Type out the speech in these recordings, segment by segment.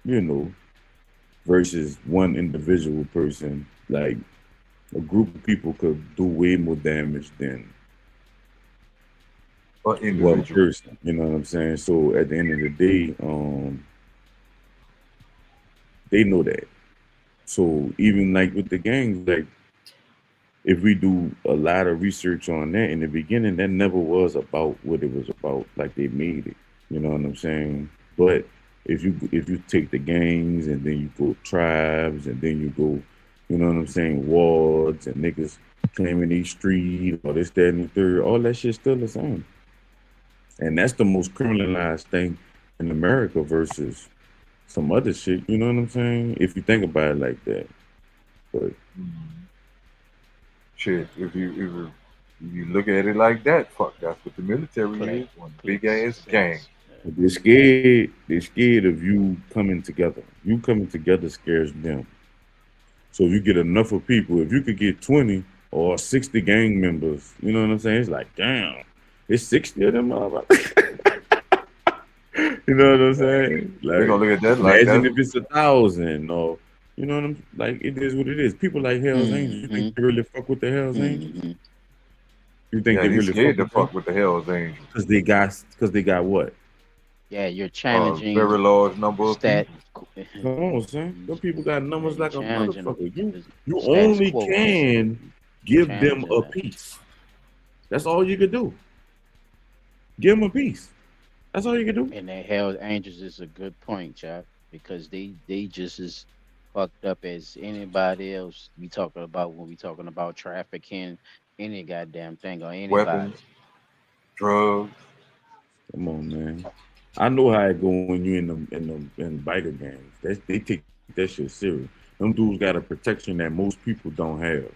you know, versus one individual person. Like a group of people could do way more damage than Or one individual. person. You know what I'm saying? So at the end of the day, they know that. So even like with the gangs, like if we do a lot of research on that in the beginning, that never was about what it was about. Like they made it. You know what I'm saying? But if you take the gangs and then you go tribes and then you go, you know what I'm saying, wards and niggas claiming each street or this, that, and the third, all that shit's still the same. And that's the most criminalized thing in America versus some other shit. You know what I'm saying? If you think about it like that. But Mhm. Shit, if you look at it like that, fuck, that's what the military is. Click, One big clicks, ass gang. sense. Yeah. they're scared. They're scared of you coming together. You coming together scares them. So if you get enough of people, if you could get 20 or 60 gang members, you know what I'm saying? It's like, damn, it's 60 of them motherfuckers. You know what I'm saying? They're Like, gonna look at that like imagine that's if it's 1,000 or, you know what I'm like, it is what it is. People like Hell's Angels, you think Mm-hmm. they really fuck with the Hell's Angels? Mm-hmm. You think yeah, they they really fuck scared to with them? fuck with the Hell's Angels. Because they got what? Yeah, you're A challenging very large number of stat. people. Come on, son. Them people got Yeah, numbers you're like a challenging motherfucker. You the you status only quo, basically. can You're give them challenging a that. piece. That's all you could do. Give them a piece. That's all you can do. And the Hell's Angels is a good point, Chop, because they just as fucked up as anybody else we talking about when we talking about trafficking, any goddamn thing or Weapons, anybody. drugs. Come on, man. I know how it go when you in biker gangs. They take that shit serious. Them dudes got a protection that most people don't have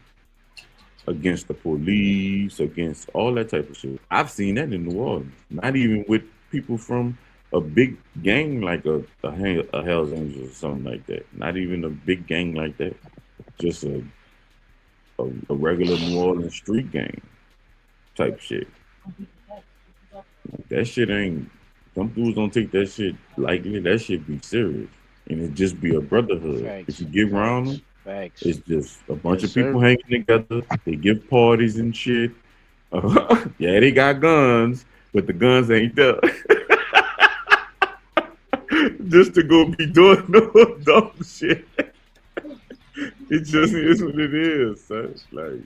against the police, against all that type of shit. I've seen that in New Orleans. Not even with people from a big gang like a Hell's Angels or something like that. Not even a big gang like that. Just a regular New Orleans street gang type shit. That shit ain't. Some dudes don't take that shit lightly. That shit be serious, and it just be a brotherhood. If you Facts, get around them, facts, facts. it's just a bunch Yes, of people sir. hanging together. They give parties and shit. Yeah, they got guns, but the guns ain't there. Just to go be doing no dumb shit. It just is what it is, son. Like,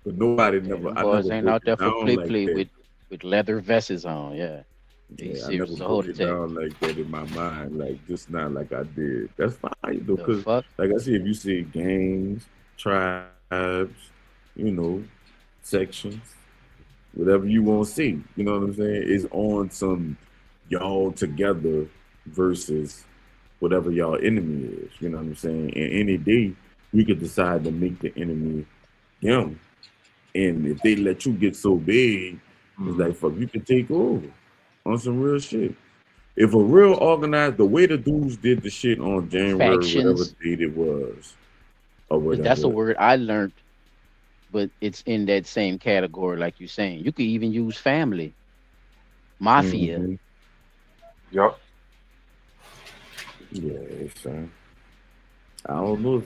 but nobody Yeah, never. them I boys never ain't broke out it there for down play like play that. with leather vests on. Yeah, they Yeah, I serious never as a broke heart it attack. down like that in my mind, like just not like I did. That's fine though, The cause fuck? like I said, if you say gangs, tribes, you know, sections, whatever you want to see, you know what I'm saying, is on some y'all together versus whatever y'all enemy is. You know what I'm saying? And any day we could decide to make the enemy him, and if they let you get so big, it's Mm-hmm. like fuck, you can take over on some real shit. If a real organized, the way the dudes did the shit on January, whatever Factions. date it was, or That's a whatever. word I learned, but it's in that same category, like you're saying. You could even use family, mafia. Hmm. Yup. Yeah, I don't know.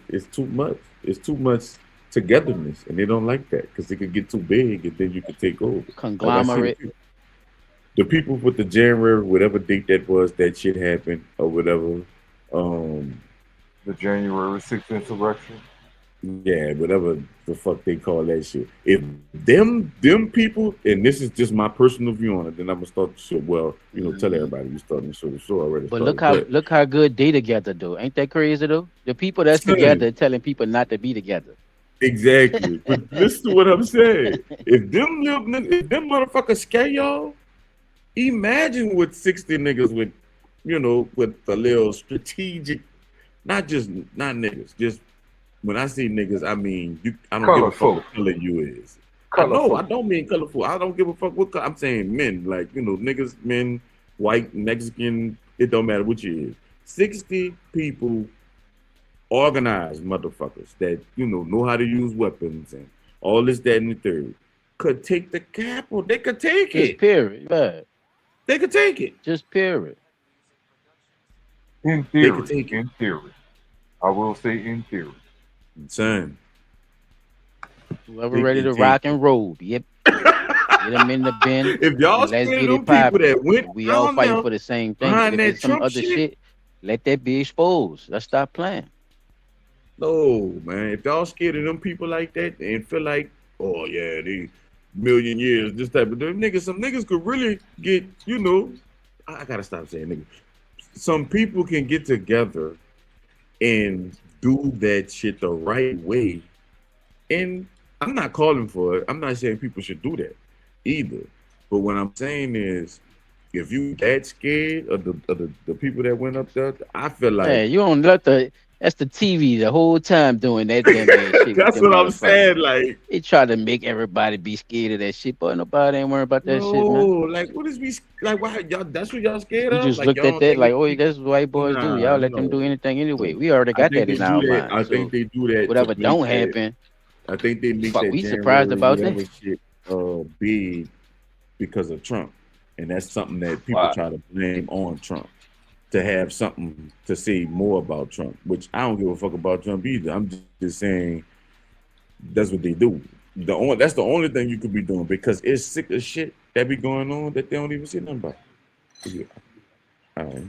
It's too much. It's too much togetherness, and they don't like that because it could get too big, and then you could take over. Like I see Conglomerate. the people with the January, whatever date that was, that shit happened or whatever. Um, The January 6th insurrection. Yeah, whatever the fuck they call that shit. If them people, and this is just my personal view on it, then I'm gonna start the show. Well, tell Hmm. everybody you starting the show. The show already But started, but look how good they together though. Ain't that crazy though? The people that's son, together telling people not to be together. exactly. But listen to what I'm saying. If them motherfuckers scare y'all, imagine with 60 niggas with, with a little strategic, not niggas, just when I say niggas, I mean you. I don't give a fuck Colorful. what color you is. I know. I Colorful. don't mean colorful. I don't give a fuck what color. I'm saying men, like niggas, men, white, Mexican. It don't matter what you is. 60 people, organized motherfuckers that know how to use weapons and all this, that, and the third could take the capital. They could take Just it. period. Yeah. They could take it. Just period. They could take it. In theory, I will say in theory. Son, Whoever they ready can to take rock and roll, yep. Get them in the bin if y'all and let's scared get of it them people popping. that went We all down fighting there for the same thing. But behind if that it's some Trump other shit, shit, let that be exposed. Let's stop playing. no, man. If y'all scared of them people like that and feel like, oh yeah, they million years, this type of them niggas, some niggas could really get, I gotta stop saying niggas. Some people can get together and do that shit the right way. And I'm not calling for it. I'm not saying people should do that either. But what I'm saying is, if you that scared of the people that went up there, I feel like Man, you don't let that's the TV the whole time doing that dumb ass shit with that's them what I'm motherfuckers. saying. Like, They try to make everybody be scared of that shit, but nobody ain't worried about that shit, man. no, like what is we like? Why y'all? That's what y'all scared We of? just Like looked y'all at don't that think like, it's oh, that's what white boys do. nah, Y'all let them no, do anything anyway. no. We already I got think that they in do our that. mind. I think So they do that to whatever make don't that. happen, I think they make fuck, that we surprised January about that. whatever shit big because of Trump, and that's something that people Wow. try to blame on Trump to have something to say more about Trump. Which I don't give a fuck about Trump either. I'm just saying that's what they do. That's the only thing you could be doing because it's sick of shit that be going on that they don't even see nothing about. Yeah. All right.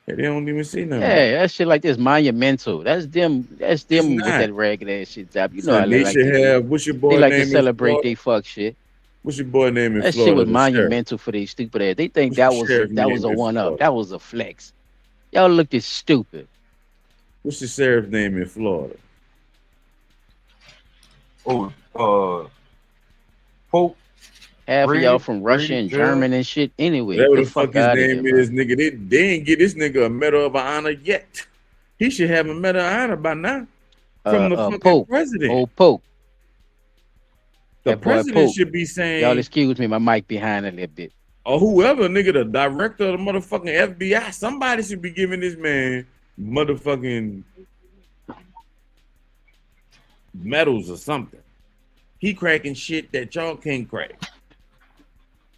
Yeah, they don't even see nothing about. Yeah, that shit like this monumental. That's them. That's It's them with not. that ragged ass shit job. You know how Son, they they like should to do. have what's your They boy like to name in celebrate Florida? they fuck shit. What's your boy name in That shit was Florida? The sheriff. monumental for they stupid ass. They think What's the that was sheriff that was name a in one up. Florida? That was a flex. Y'all looked at stupid. What's the sheriff's name in Florida? Oh, Pope Half of y'all from Russia Brady and Judge. German and shit. Anyway, Whatever get the the fuck fuck his out of here, name man. is, nigga. They ain't get this nigga a Medal of Honor yet. He should have a Medal of Honor by now from the fucking Pope, president. old Pope, The that boy president Pope. should be Y'all saying, excuse me, my mic behind a little bit. or whoever, nigga, the director of the motherfucking FBI, somebody should be giving this man motherfucking medals or something. He cracking shit that y'all can't crack.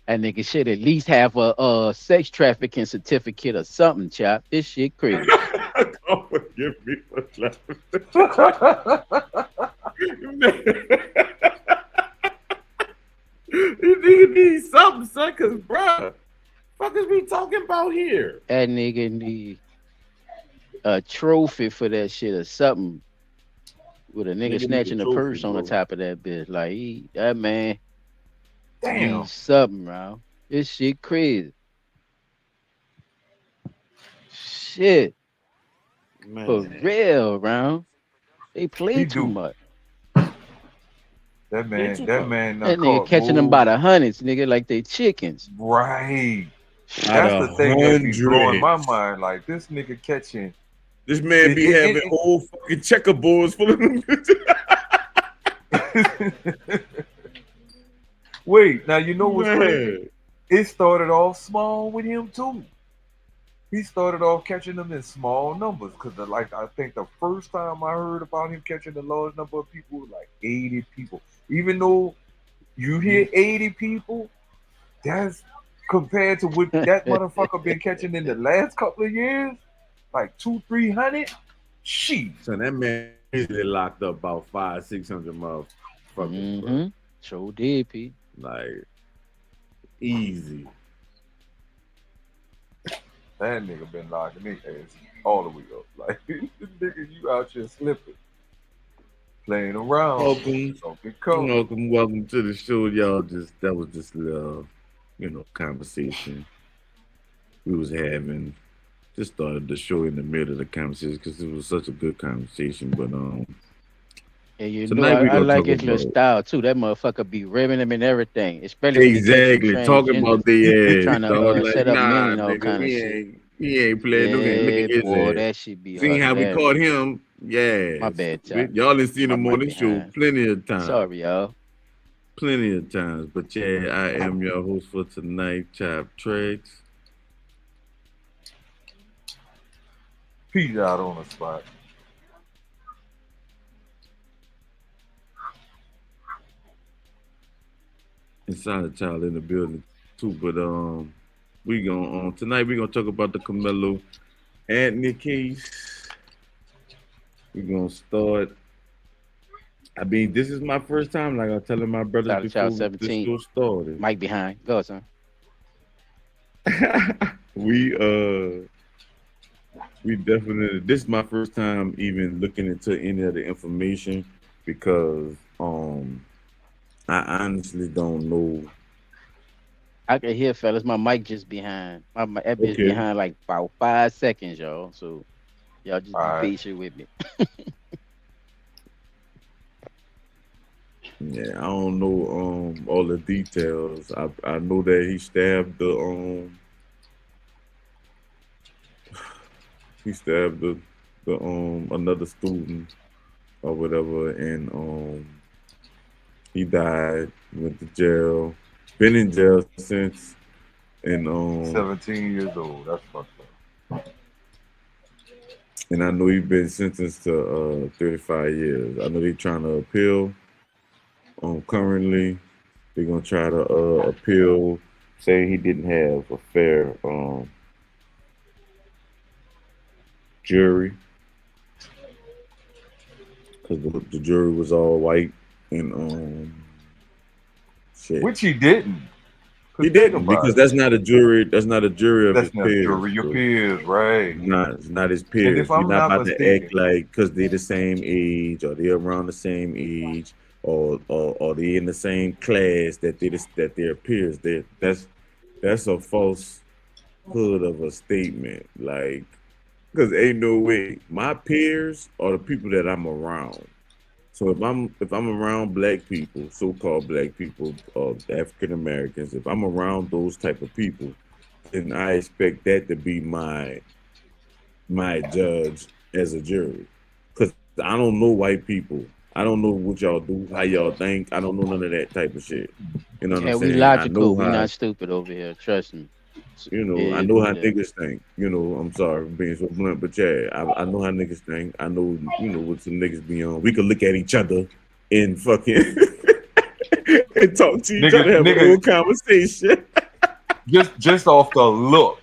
That nigga should at least have a sex trafficking certificate or something, chap. This shit crazy. God forgive me for laughing. You nigga need something, son, cause bruh, fuck is we talking about here? That nigga need a trophy for that shit or something. With a nigga Nigga need a snatching a trophy, purse on the bro. top of that bitch. Like that man Damn. needs something, bro. This shit crazy. Shit. For Man, real, bro. They play He too do. much. play too That much. man done That nigga caught catching them by more. the hundreds, nigga, like they chickens. Right. Out That's of the thing that be blowing my hundreds, mind. Like this nigga catching. this man be having whole fucking checkerboards full of them. Wait, now you know what's crazy? Man, It started off small with him too. He started off catching them in small numbers because, like, I think the first time I heard about him catching a large number of people was like 80 people. Even though you hear 80 people, that's compared to what that motherfucker been catching in the last couple of years, like 200-300. She. so that man easily locked up about 500-600 motherfuckers, bro. Mm-hmm. Sure did, P. Like easy. That nigga been locking his ass all the way up. Like, nigga, you out here slipping, playing around. Welcome, Don't get caught. welcome to the show, y'all. Just that was just conversation we was having. Just started the show in the middle of the conversation because it was such a good conversation. But And you know, tonight we I gonna like talk his little about style too. That motherfucker be ribbing them and everything, especially when they catch them exactly talking transgenders about the ass. trying to Dog, like set up men nah, and all nigga, kind of shit. he ain't playing no game. Look Yeah, at his boy, ass. that should be See how we caught hilarious. him? My Yes, bad, chap. y'all done seen My him on mic the show behind. plenty of times. Sorry, y'all. Plenty of times. But yeah, I am your host for tonight, Chop Tricks. Peace out on the spot. And Silent Child in the building too. But we gonna tonight we gonna talk about the Carmelo Anthony case, we're gonna start. I mean, this is my first time. Like I was telling my brothers Title before Child this 17. show started. Mike behind. Go, son. we we definitely. This is my first time even looking into any of the information because I honestly don't know. I can hear, fellas. My mic just behind. That bitch Okay. behind like about 5 seconds, y'all. So y'all just All be right. patient with me. Yeah, I don't know all the details. I know that he stabbed the another student or whatever, and he died, went to jail, been in jail since, and 17 years old. That's fucked I know he been sentenced to 35 years. I know they trying to appeal. Currently, they're gonna try to appeal, saying he didn't have a fair jury because the jury was all white and up. shit. Which he didn't. He Cause think didn't about because it. that's not a jury. That's not a jury of his That's not peers. jury your So peers, right? it's not his And if peers. You're I'm not not about to act mistaken, like because they're the same age or they're around the same age or they in the same class that they're peers. That's a falsehood of a statement. Like because ain't no way my peers are the people that I'm around. So if I'm around black people, so-called black people, African Americans, if I'm around those type of people, then I expect that to be my judge as a jury. Cause I don't know white people. I don't know what y'all do, how y'all think. I don't know none of that type of shit. You know what I'm Yeah, we saying? logical. We not stupid over here. Trust me. It I is know what how it is. niggas think. I'm sorry for being so blunt, but yeah, I know how niggas think. I know, what some niggas be on. We could look at each other and fucking and talk to each other, nigga, have a nigga, whole conversation. just off the look.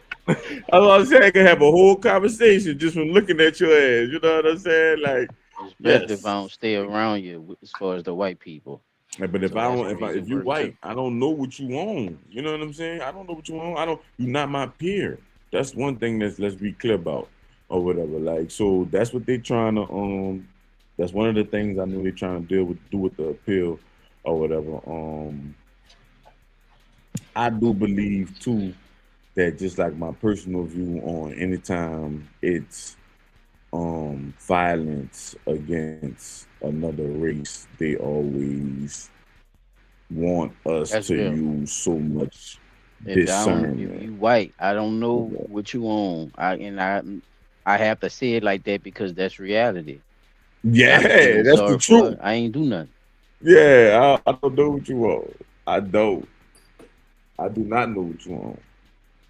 I was saying I can have a whole conversation just from looking at your ass. You know what I'm saying? Like, Especially if I yes. don't stay around you as far as the white people. But if So I that's don't, crazy if you work too. white, I don't know what you own. You know what I'm saying? I don't know what you own. I don't. You're not my peer. That's one thing that's let's be clear about, or whatever. Like, so that's what they trying to. That's one of the things I know they trying to do with the appeal, or whatever. I do believe too that just like my personal view on anytime it's violence against another race, they always want us That's to real. use so much If discernment. you white, I don't know what you own. I have to say it like that because that's reality. I be Yeah, feeling that's the sorry for truth. it. I ain't do nothing. Yeah, I don't know what you want. I don't. I do not know what you want.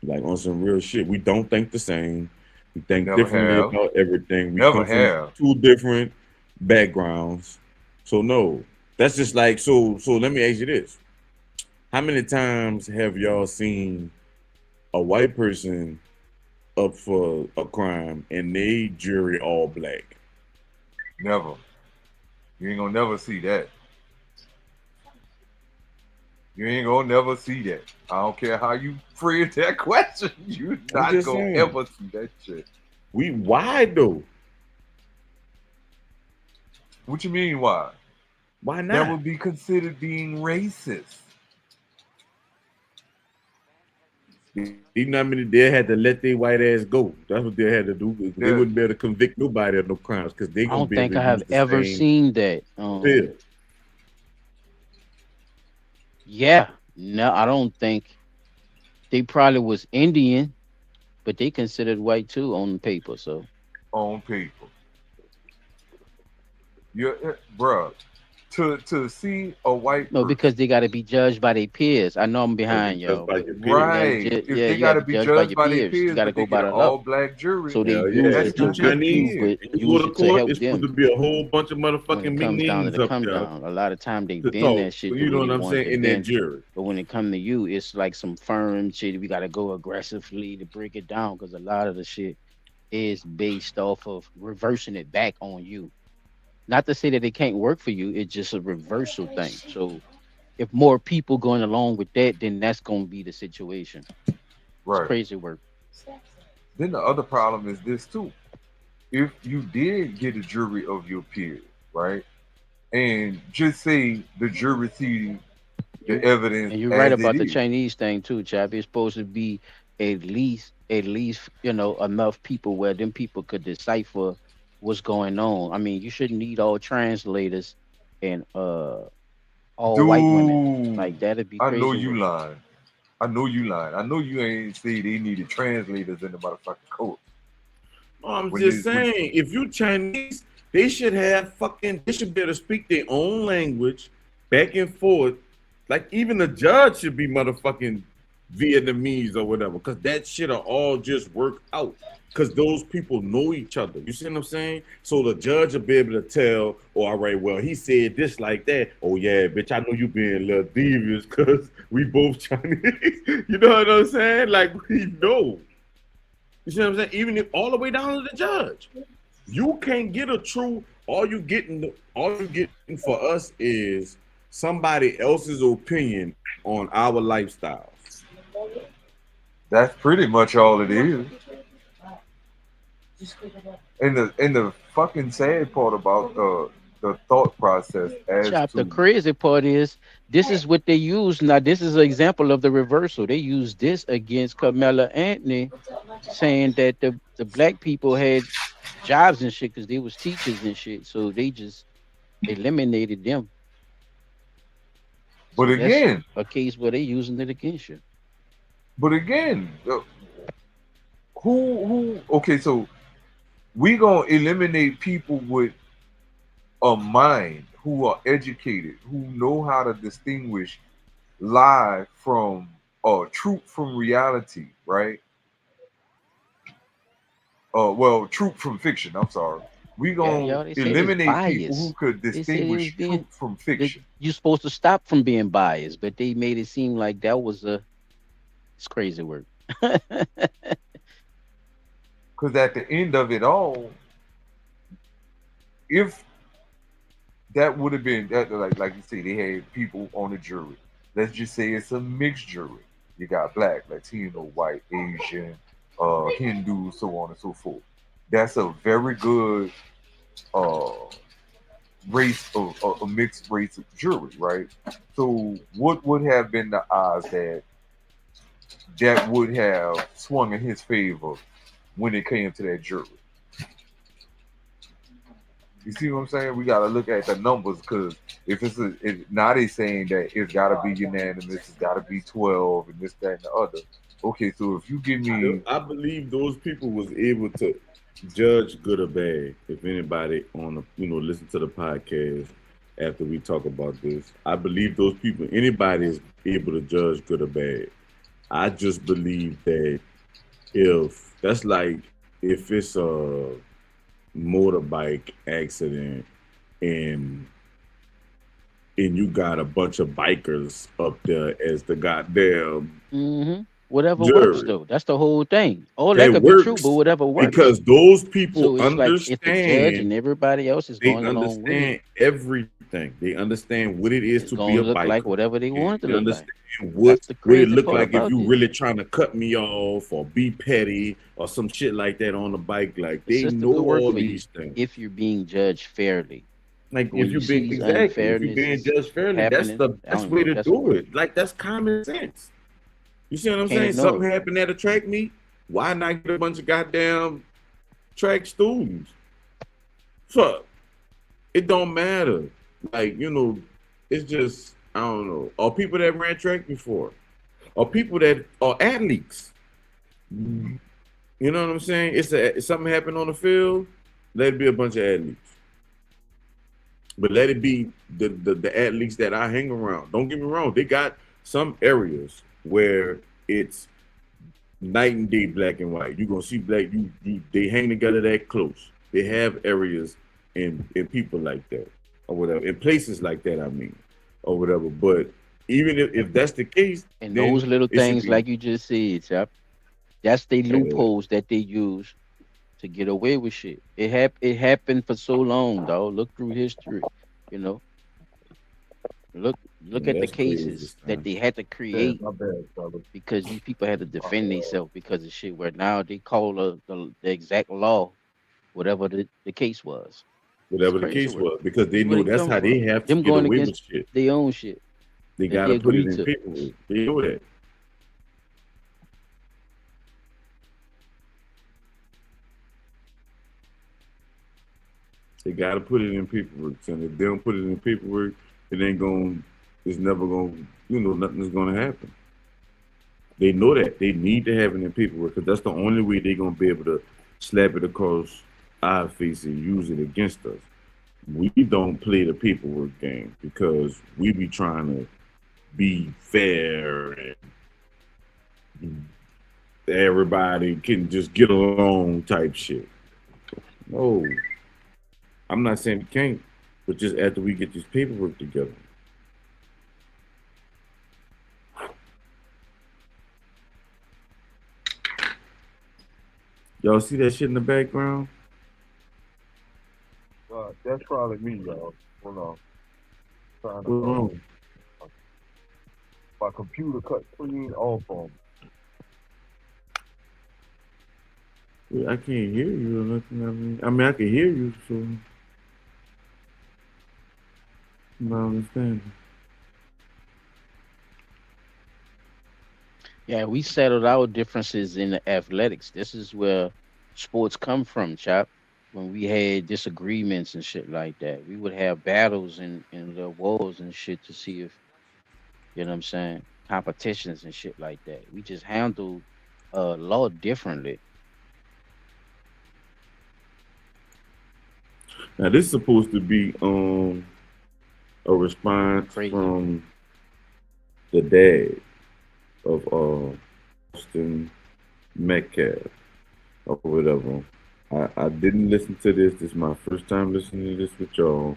Like on some real shit. We don't think the same. We think Never differently have. about everything. We Never come from have. two different backgrounds. So no. That's just like so let me ask you this. How many times have y'all seen a white person up for a crime and they jury all black? Never. You ain't gonna never see that. You ain't gonna never see that. I don't care how you phrase that question. You I'm not just gonna saying. ever see that shit. Why though? What you mean why? Why That not? would be considered being racist. Even I mean they had to let their white ass go. That's what they had to do. They The wouldn't be able to convict nobody of no crimes because they I gonna don't be able think to I have use the ever same seen that. pill. Yeah, no, I don't think they probably was Indian, but they considered white too on the paper. So on paper. You're bruh. To see a white no, person, because they got to be judged by their peers. I know I'm Gotta be behind judged y'all, by but your you peers. got to right? If yeah, they you got gotta to be be judged by judged your by their peers. You peers, got to but they go get by an the law. all black jury, So they Hell use yeah. it that's If you to not come their help in you, peers. but and you go use to it to court, help it's supposed them to be a whole bunch of when it motherfucking comes down to meanings the up come there down. A lot of time they to bend talk. that So shit the you way know they what I'm want it saying? to In that bend. jury. But when it come to you, it's like some firm shit. We got to go aggressively to break it down because a lot of the shit is based off of reversing it back on you. Not to say that it can't work for you, it's just a reversal thing. So if more people going along with that, then that's gonna be the situation. It's Right. crazy work. Then the other problem is this too. If you did get a jury of your peers, right, and just say the jury see the evidence And you're right as it about the is, Chinese thing too, chap. It's supposed to be at least, enough people where them people could decipher what's going on. I mean, you shouldn't need all translators and all white women. dude, Like that'd be I know crazy you work. lying. I know you lying. I know you ain't say they needed translators in the motherfucking court. No, I'm When just they, when, saying, if you Chinese, they should have fucking. They should be able to speak their own language, back and forth. Like even the judge should be motherfucking Vietnamese or whatever, because that shit'll all just work out. Because those people know each other. You see what I'm saying? So the judge will be able to tell, oh, all right, well, he said this like that. Oh, yeah, bitch, I know you being a little devious because we both Chinese. You know what I'm saying? Like, we know. You see what I'm saying? Even if all the way down to the judge. You can't get a true, all you getting for us is somebody else's opinion on our lifestyles. that's pretty much all it is. And the fucking sad part about the thought process as Chop. The to crazy part is this is what they use now. This is an example of the reversal. They use this against Carmelo Anthony, saying that the black people had jobs and shit because they was teachers and shit. So they just eliminated them. but So that's again, a case where they using it against you. but again, who okay, so we gonna eliminate people with a mind who are educated, who know how to distinguish lie from truth from reality, right? Well, truth from fiction. I'm sorry. We Yeah, gonna y'all. They said it's eliminate people who bias. could They said it was distinguish truth being from that fiction. you supposed to stop from being biased, but they made it seem like that was a it's crazy work. Because at the end of it all, if that would have been that, like you say, they had people on the jury. Let's just say it's a mixed jury. You got black, Latino, white, Asian, Hindu, so on and so forth. That's a very good uh, race of a mixed race jury, right? So, what would have been the odds that that would have swung in his favor when it came to that jury? You see what I'm saying? We got to look at the numbers because if now they saying that it's got to be unanimous, it's got to be 12 and this, that, and the other. Okay, so if you give me, I believe those people was able to judge good or bad. If anybody on the listen to the podcast after we talk about this, I believe those people, anybody is able to judge good or bad. I just believe that if that's like if it's a motorbike accident and you got a bunch of bikers up there as the goddamn Whatever works jury. though. That's the whole thing. All that That could be true, but works whatever works. because those people So it's like if the judge and understand. everybody else is They going along with it, understand everything. They understand what it is to it's be a gonna look like biker. whatever they want it to They look like. understand That's the what it crazy look part like if about you this. really trying to cut me off or be petty or some shit like that on the bike. Like The they system know could work all for you these things. if you're being judged fairly. Like When if you you being see exactly, if you unfairness being is judged fairly, that's happening, the I best don't way know if to that's a do word. it. Like that's common sense. You see what I'm saying? Can't ignore Something it. happened at a track meet. Why not get a bunch of goddamn track students? Fuck. It don't matter. Like, it's just I don't know. Or people that ran track before. Or people that are athletes. You know what I'm saying? Something happened on the field, let it be a bunch of athletes. But let it be the athletes that I hang around. Don't get me wrong, they got some areas where it's night and day black and white. You're gonna see black they hang together that close. They have areas in people like that or whatever. In places like that, I mean, or whatever. But even if that's the case, And those then little it should things, be like you just said, chap, that's the uh, loopholes that they use to get away with shit. It happened for so long, dog. Look through history, you know. Look Yeah, at the that's crazy, cases that son. they had to Yeah, create my bad, brother. because these people had to My defend bad. themselves because of shit. Where now they call the exact law, whatever the case was. It's Whatever the crazy case work. was, because This they is where know they that's come how they from. have to Them get going away against with shit. their own shit They that got they to put it agreed in to. paperwork. They know that. They got to put it in paperwork. And if they don't put it in paperwork, it ain't going. It's never going. Nothing's going to happen. They know that. They need to have it in paperwork because that's the only way they're going to be able to slap it across our face and use it against us. We don't play the paperwork game because we be trying to be fair and everybody can just get along type shit. No, I'm not saying we can't, but just after we get this paperwork together. Y'all see that shit in the background? That's probably me, y'all. Hold on. Trying to What's wrong? my computer cut clean off on me. I can't hear you or nothing. I mean, I can hear you, so I'm not understanding. Yeah, we settled our differences in the athletics. This is where sports come from, chap. When we had disagreements and shit like that, we would have battles and the wars and shit to see if you know what I'm saying, competitions and shit like that. We just handled law differently. Now this is supposed to be a response Crazy. from the dad of Austin Metcalf or whatever. I didn't listen to this. This is my first time listening to this with y'all.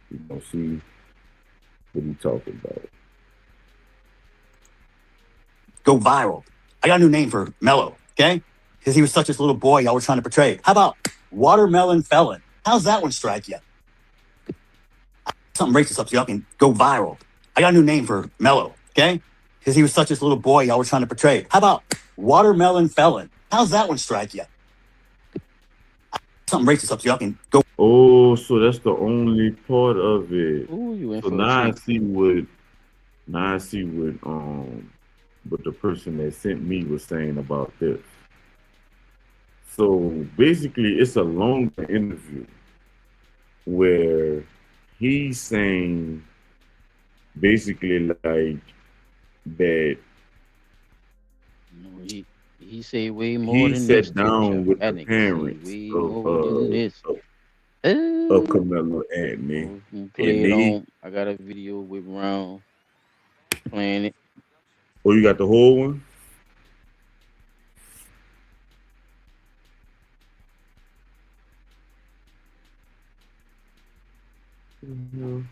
You know, see what he talking about. Go viral. I got a new name for Mello, okay? Because he was such this little boy y'all were trying to portray. How about watermelon felon? How's that one strike you? Something racist up so y'all can go viral. I got a new name for Mello, okay? Because he was such this little boy y'all were trying to portray. How about watermelon felon? How's that one strike you? Something racist up so y'all can go. Oh, so that's the only part of it. Ooh, you in So for a now I treat. see what the person that sent me was saying about this. So basically it's a longer interview where he's saying basically like that No, he say way more he than this sat too, down child. with That the nigga say parents way more than this. of Uh, Carmelo Anthony, I'm gonna play and it they on. I got a video with Brown playing it. oh you got the whole one. Mhm.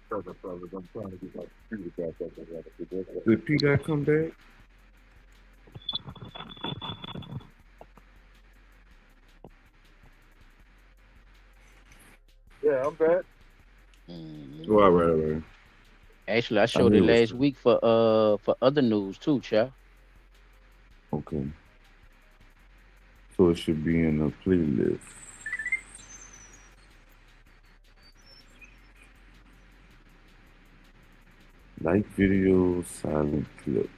Brother, I'm trying to get my computer back up and running. Did P guy come back? Yeah, I'm back. Oh, Mhm. all right. Actually, I I showed it hear what's last week for other news too, child. okay. So it should be in a playlist. Like videos, silent clips.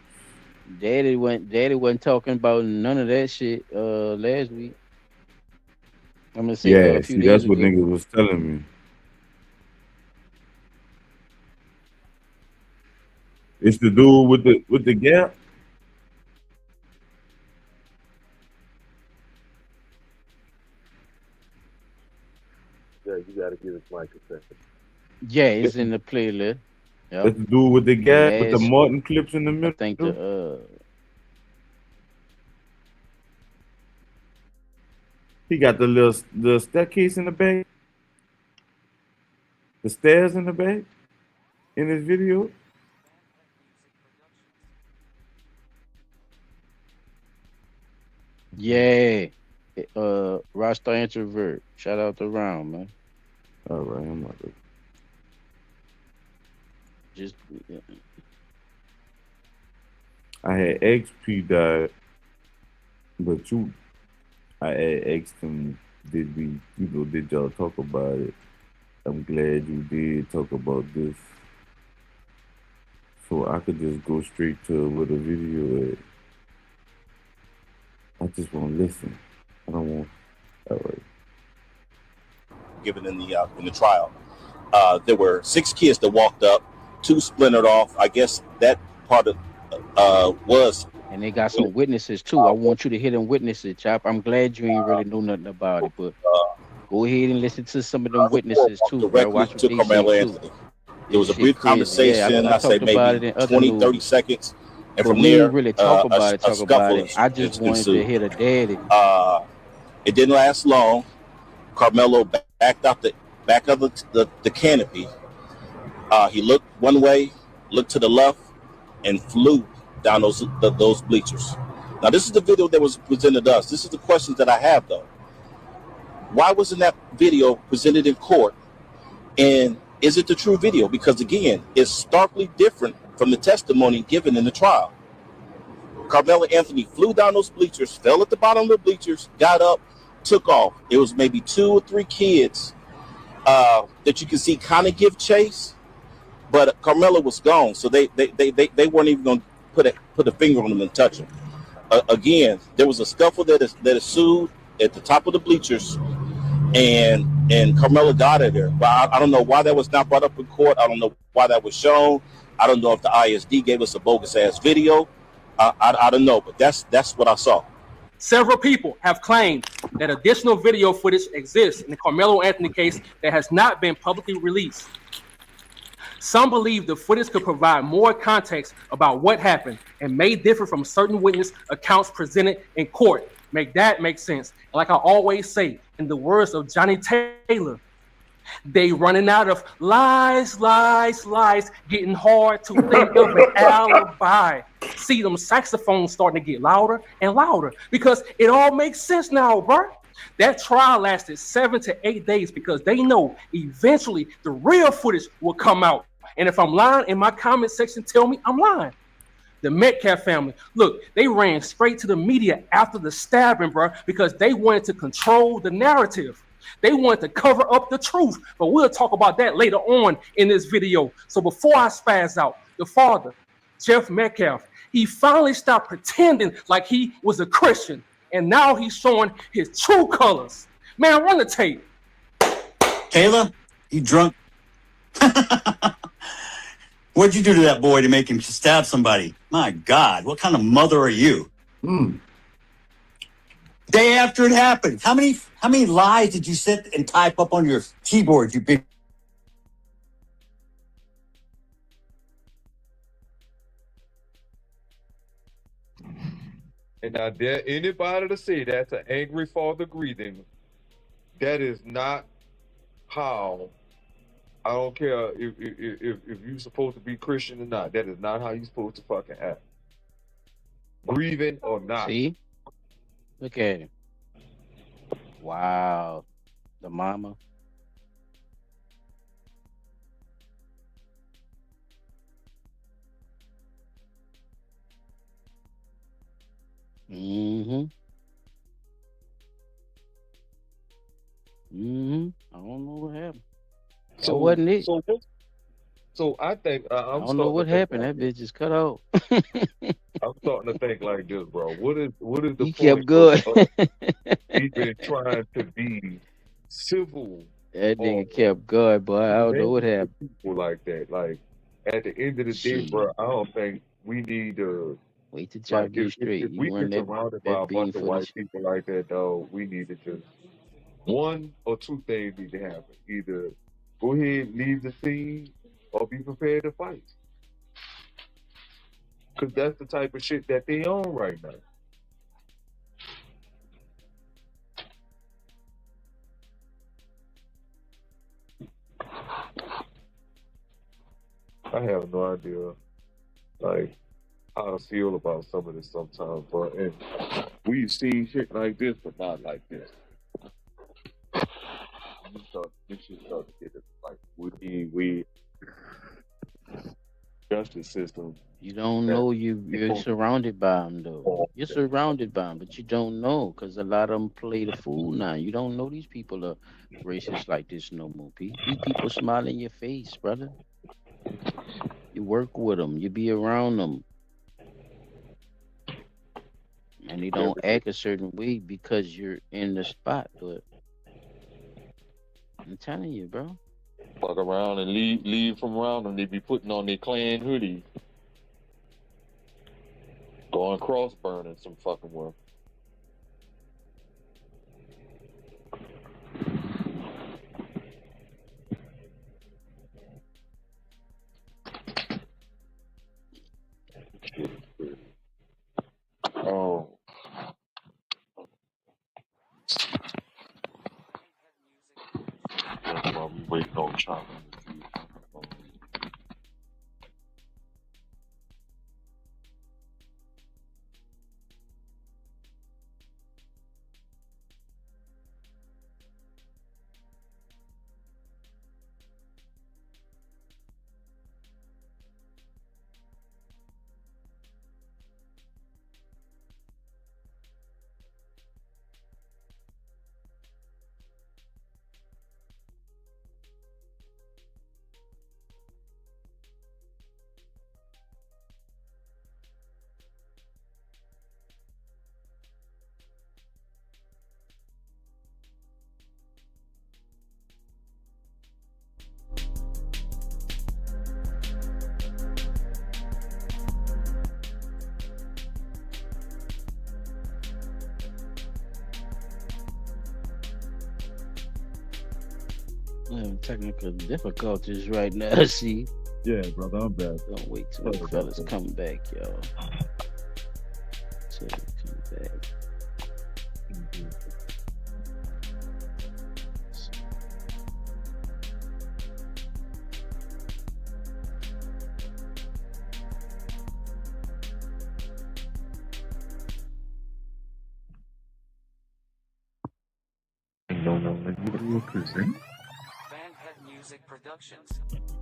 Daddy wasn't talking about none of that shit last week. I'm gonna say Yeah, a few see, days that's what ago. niggas was telling me. It's the dude with the gap. Yeah, you gotta give it Mike a second. Yeah, It's it's the, in the playlist. Yep. that's the dude with the The gap with the last Martin clips in the I think middle. He got the staircase in the back, the stairs in the back in his video. Yeah. Rasta introvert. Shout out to Round, man. All right, I'm about to. Just yeah. I had XP died, but I had asked him, did we, did y'all talk about it? I'm glad you did talk about this, so I could just go straight to with a video. I just want to listen. I don't want. All right. Given in the trial. There were 6 kids that walked up, 2 splintered off. I guess that part of was And they got some witnesses too. I want you to hear them witnesses, Chop. I'm glad you ain't really know nothing about it, but go ahead and listen to some of them witnesses too, bro. directly Watch what to they say Carmelo too. Anthony. There This was a shit brief crazy. Yeah, conversation, I I say talked about maybe it in other 20, 30 news, seconds. And but from we ain't there, really talk about it. a Talk about scuffle it. I just wanted to ensued. hear the daddy. It didn't last long. Carmelo backed out back of the canopy. He looked one way, looked to the left, and flew down those bleachers. Now, this is the video that was presented to us. This is the questions that I have, though. Why wasn't that video presented in court? And is it the true video? Because, again, it's starkly different from the testimony given in the trial. Carmelo Anthony flew down those bleachers, fell at the bottom of the bleachers, got up, took off. It was maybe 2 or 3 kids that you can see kind of give chase, but Carmelo was gone, so they weren't even going to put a finger on him and touch him. Again, there was a scuffle that ensued at the top of the bleachers, and Carmelo got out of there. But I don't know why that was not brought up in court. I don't know why that was shown. I don't know if the ISD gave us a bogus ass video. I don't know, but that's what I saw. Several people have claimed that additional video footage exists in the Karmelo Anthony case that has not been publicly released. Some believe the footage could provide more context about what happened and may differ from certain witness accounts presented in court. Make that make sense. And like I always say, in the words of Johnny Taylor, they running out of lies, getting hard to think of an alibi. See them saxophones starting to get louder and louder because it all makes sense now, bro. That trial lasted 7 to 8 days because they know eventually the real footage will come out. And if I'm lying in my comment section, tell me I'm lying. The Metcalf family, look, they ran straight to the media after the stabbing, bro, because they wanted to control the narrative. They wanted to cover up the truth, but we'll talk about that later on in this video. So before I spaz out, the father, Jeff Metcalf, he finally stopped pretending like he was a Christian, and now he's showing his true colors. Man, run the tape. Kayla, you drunk? What'd you do to that boy to make him stab somebody? My God, what kind of mother are you? Day after it happened, how many lies did you sit and type up on your keyboard, you big? And now, dare anybody to say that's an angry father grieving? That is not how. I don't care if you're supposed to be Christian or not. That is not how you're supposed to fucking act. Grieving or not. See? Look at him. Wow. The mama. Mm-hmm. Mm-hmm. I don't know what happened. That wasn't it. So I think I I'm don't know what happened. Like That bitch just cut off. I'm starting to think like this, bro. What is the He point kept good. of even trying to be civil That or nigga kept going, boy. I don't know what humane to happened. people like that? Like at the end of the day, Shit. bro, I don't think we need to Wait till like Chop get straight. if You we run get surrounded by that a bunch bean of white footage. people like that, though, we need to just one or two things need to happen. Either go ahead, leave the scene, or be prepared to fight. Because that's the type of shit that they own right now. I have no idea. Like, how I feel about some of this sometimes, but and we've seen shit like this, but not like this. This shit start to get it. Like we justice system. You don't know you're surrounded by them though. You're surrounded by them, but you don't know because a lot of them play the fool now. You don't know these people are racist like this no more. These people smile in your face, brother. You work with them, you be around them, and they don't act a certain way because you're in the spot. But I'm telling you, bro. Fuck around and leave from around them. They be putting on their clan hoodie, going cross burning some fucking work. Oh. That's why we waiting on China. Technical difficulties right now. See, Yeah, brother, I'm back. don't wait till the fellas come back, y'all. Till they come back.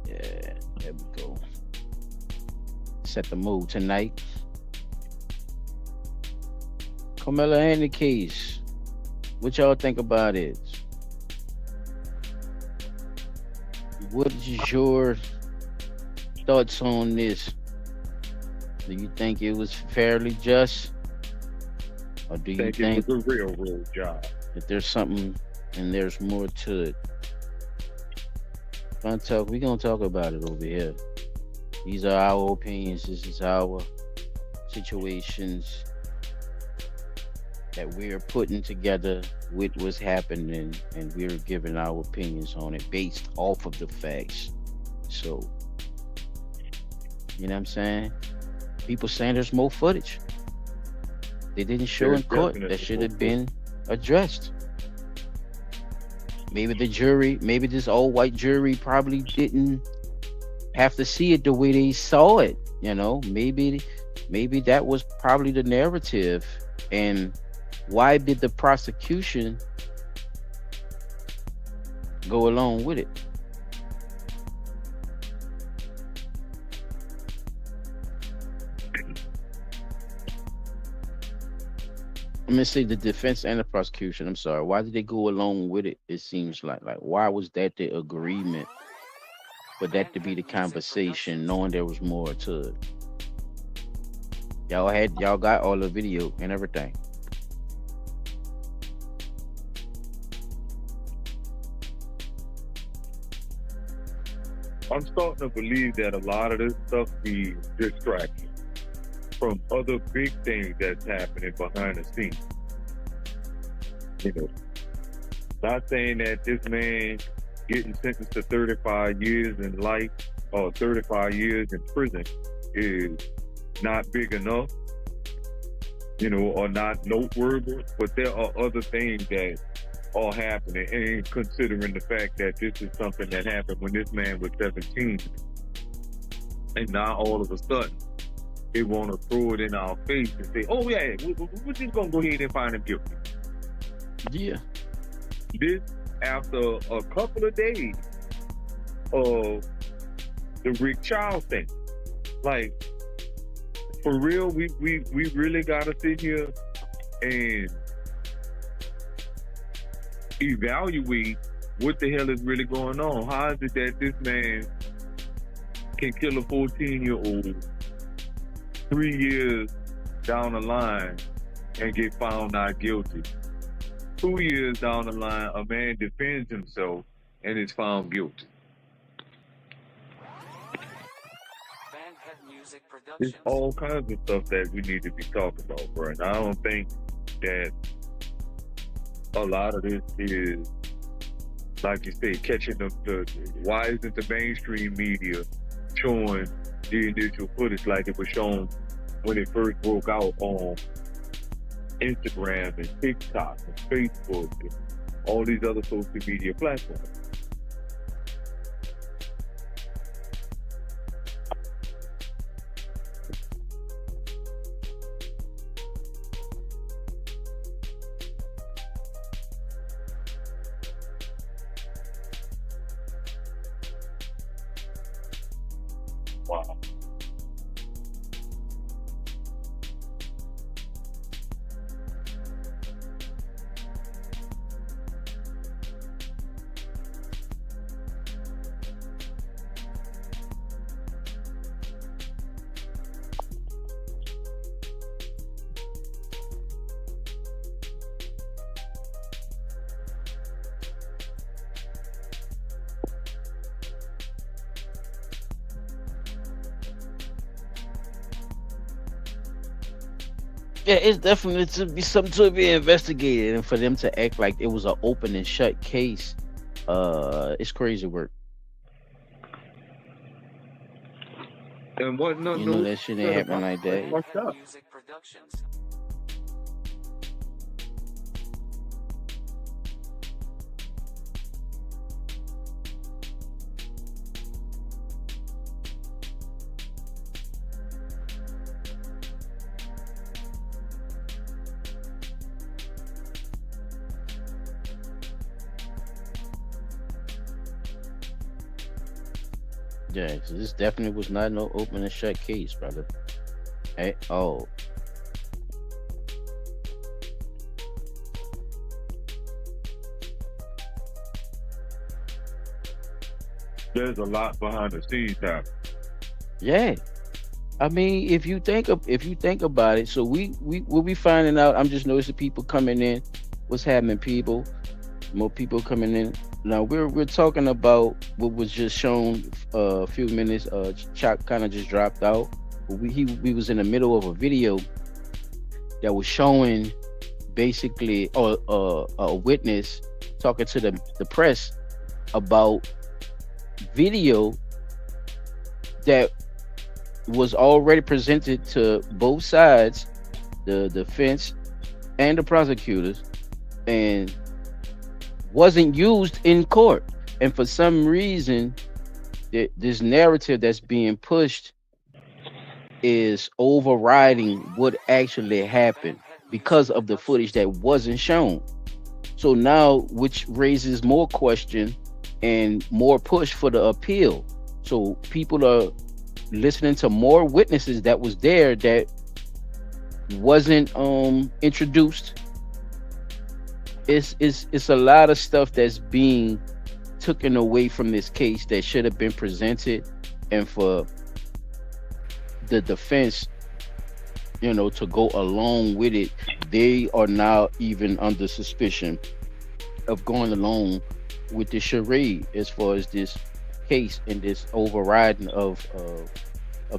Yeah, there we go. Set the mood tonight. Karmelo Anthony case. What y'all think about it? What is your thoughts on this? Do you think it was fairly just? Or do you think it was a real job? That there's something and there's more to it? We're gonna talk about it over here. These are our opinions. This is our situations that we're putting together with what's happening, and we're giving our opinions on it based off of the facts. So, you know what I'm saying? People saying there's more footage they didn't show in court that should have been addressed. Maybe the jury, maybe this old white jury probably didn't have to see it the way they saw it. You know, maybe that was probably the narrative. And why did the prosecution go along with it? I'm gonna say the defense and the prosecution. I'm sorry. Why did they go along with it? It seems like why was that the agreement for that to be the conversation, knowing there was more to it? Y'all got all the video and everything. I'm starting to believe that a lot of this stuff be distraction from other big things that's happening behind the scenes. You know, not saying that this man getting sentenced to 35 years in life or 35 years in prison is not big enough, you know, or not noteworthy, but there are other things that are happening, and considering the fact that this is something that happened when this man was 17, and now all of a sudden they want to throw it in our face and say, "Oh yeah, we're just gonna go ahead and find him guilty." Yeah. This after a couple of days of the Rick Charles thing. Like, for real, we really gotta sit here and evaluate what the hell is really going on. How is it that this man can kill a 14-year-old 3 years down the line and get found not guilty? 2 years down the line, a man defends himself and is found guilty. There's all kinds of stuff that we need to be talking about, bro. And I don't think that a lot of this is, like you say, catching the why isn't the mainstream media showing the initial footage like it was shown when it first broke out on Instagram and TikTok and Facebook and all these other social media platforms? Wow. Yeah, it's definitely to be something to be investigated, and for them to act like it was an open and shut case, it's crazy work. And what? No, You no. know that shit ain't happening like that. What's up? Yeah, 'cause this definitely was not no open and shut case, brother. Hey, oh, There's a lot behind the scenes happening. yeah. I mean, if you think about it, so we'll be finding out. I'm just noticing people coming in. What's happening, people? More people coming in. Now we're talking about what was just shown a few minutes. Chuck kind of just dropped out. But we was in the middle of a video that was showing basically a witness talking to the press about video that was already presented to both sides, the defense and the prosecutors, and wasn't used in court. And for some reason, this narrative that's being pushed is overriding what actually happened because of the footage that wasn't shown. So now, which raises more question and more push for the appeal. So people are listening to more witnesses that was there that wasn't introduced. It's a lot of stuff that's being taken away from this case that should have been presented, and for the defense, to go along with it, they are now even under suspicion of going along with the charade as far as this case and this overriding of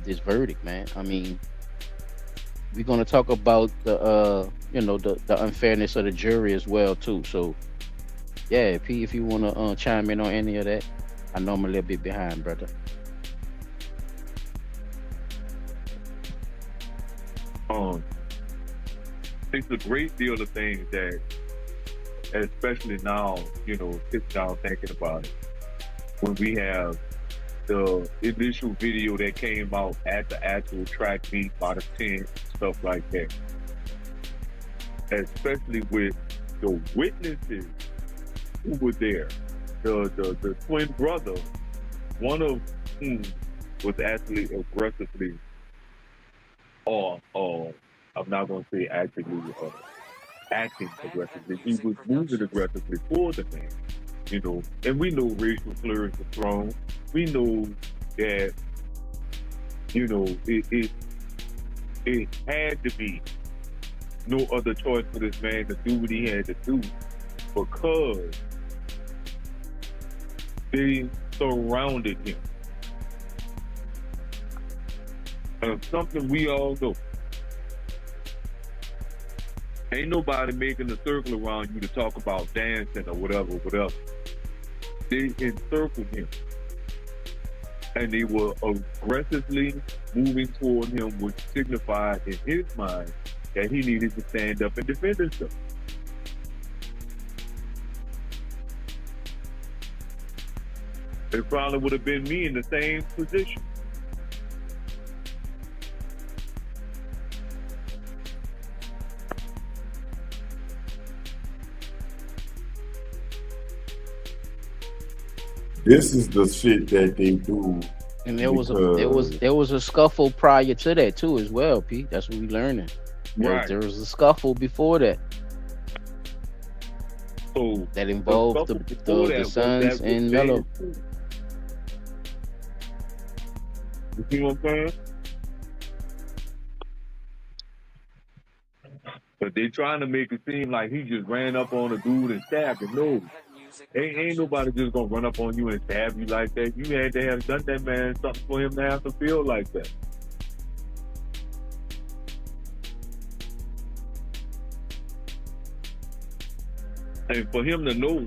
this verdict, man. I mean, we're gonna talk about the unfairness of the jury as well too. So yeah, P, if you wanna chime in on any of that, I know I'm a little bit behind, brother. It's a great deal of things that, especially now, sit down thinking about it. When we have the initial video that came out at the actual track meet by the tent, stuff like that. Especially with the witnesses who were there. The twin brother, one of whom was actually aggressively, or I'm not going to say actively, acting aggressively. He was moving aggressively for the man, you know. And we know racial slurs are thrown. We know that, you know, it had to be no other choice for this man to do what he had to do because they surrounded him. And something we all know. Ain't nobody making a circle around you to talk about dancing or whatever. They encircled him. And they were aggressively moving toward him, which signified in his mind that he needed to stand up and defend himself. It probably would have been me in the same position. This is the shit that they do. And there was a scuffle prior to that too as well, Pete. That's what we learning. Right. There was a scuffle before that. So that involved the Sons and Melo. You see what I'm saying? But they trying to make it seem like he just ran up on a dude and stabbed him. No. Ain't nobody just gonna run up on you and stab you like that. You had to have done that man something for him to have to feel like that. And for him to know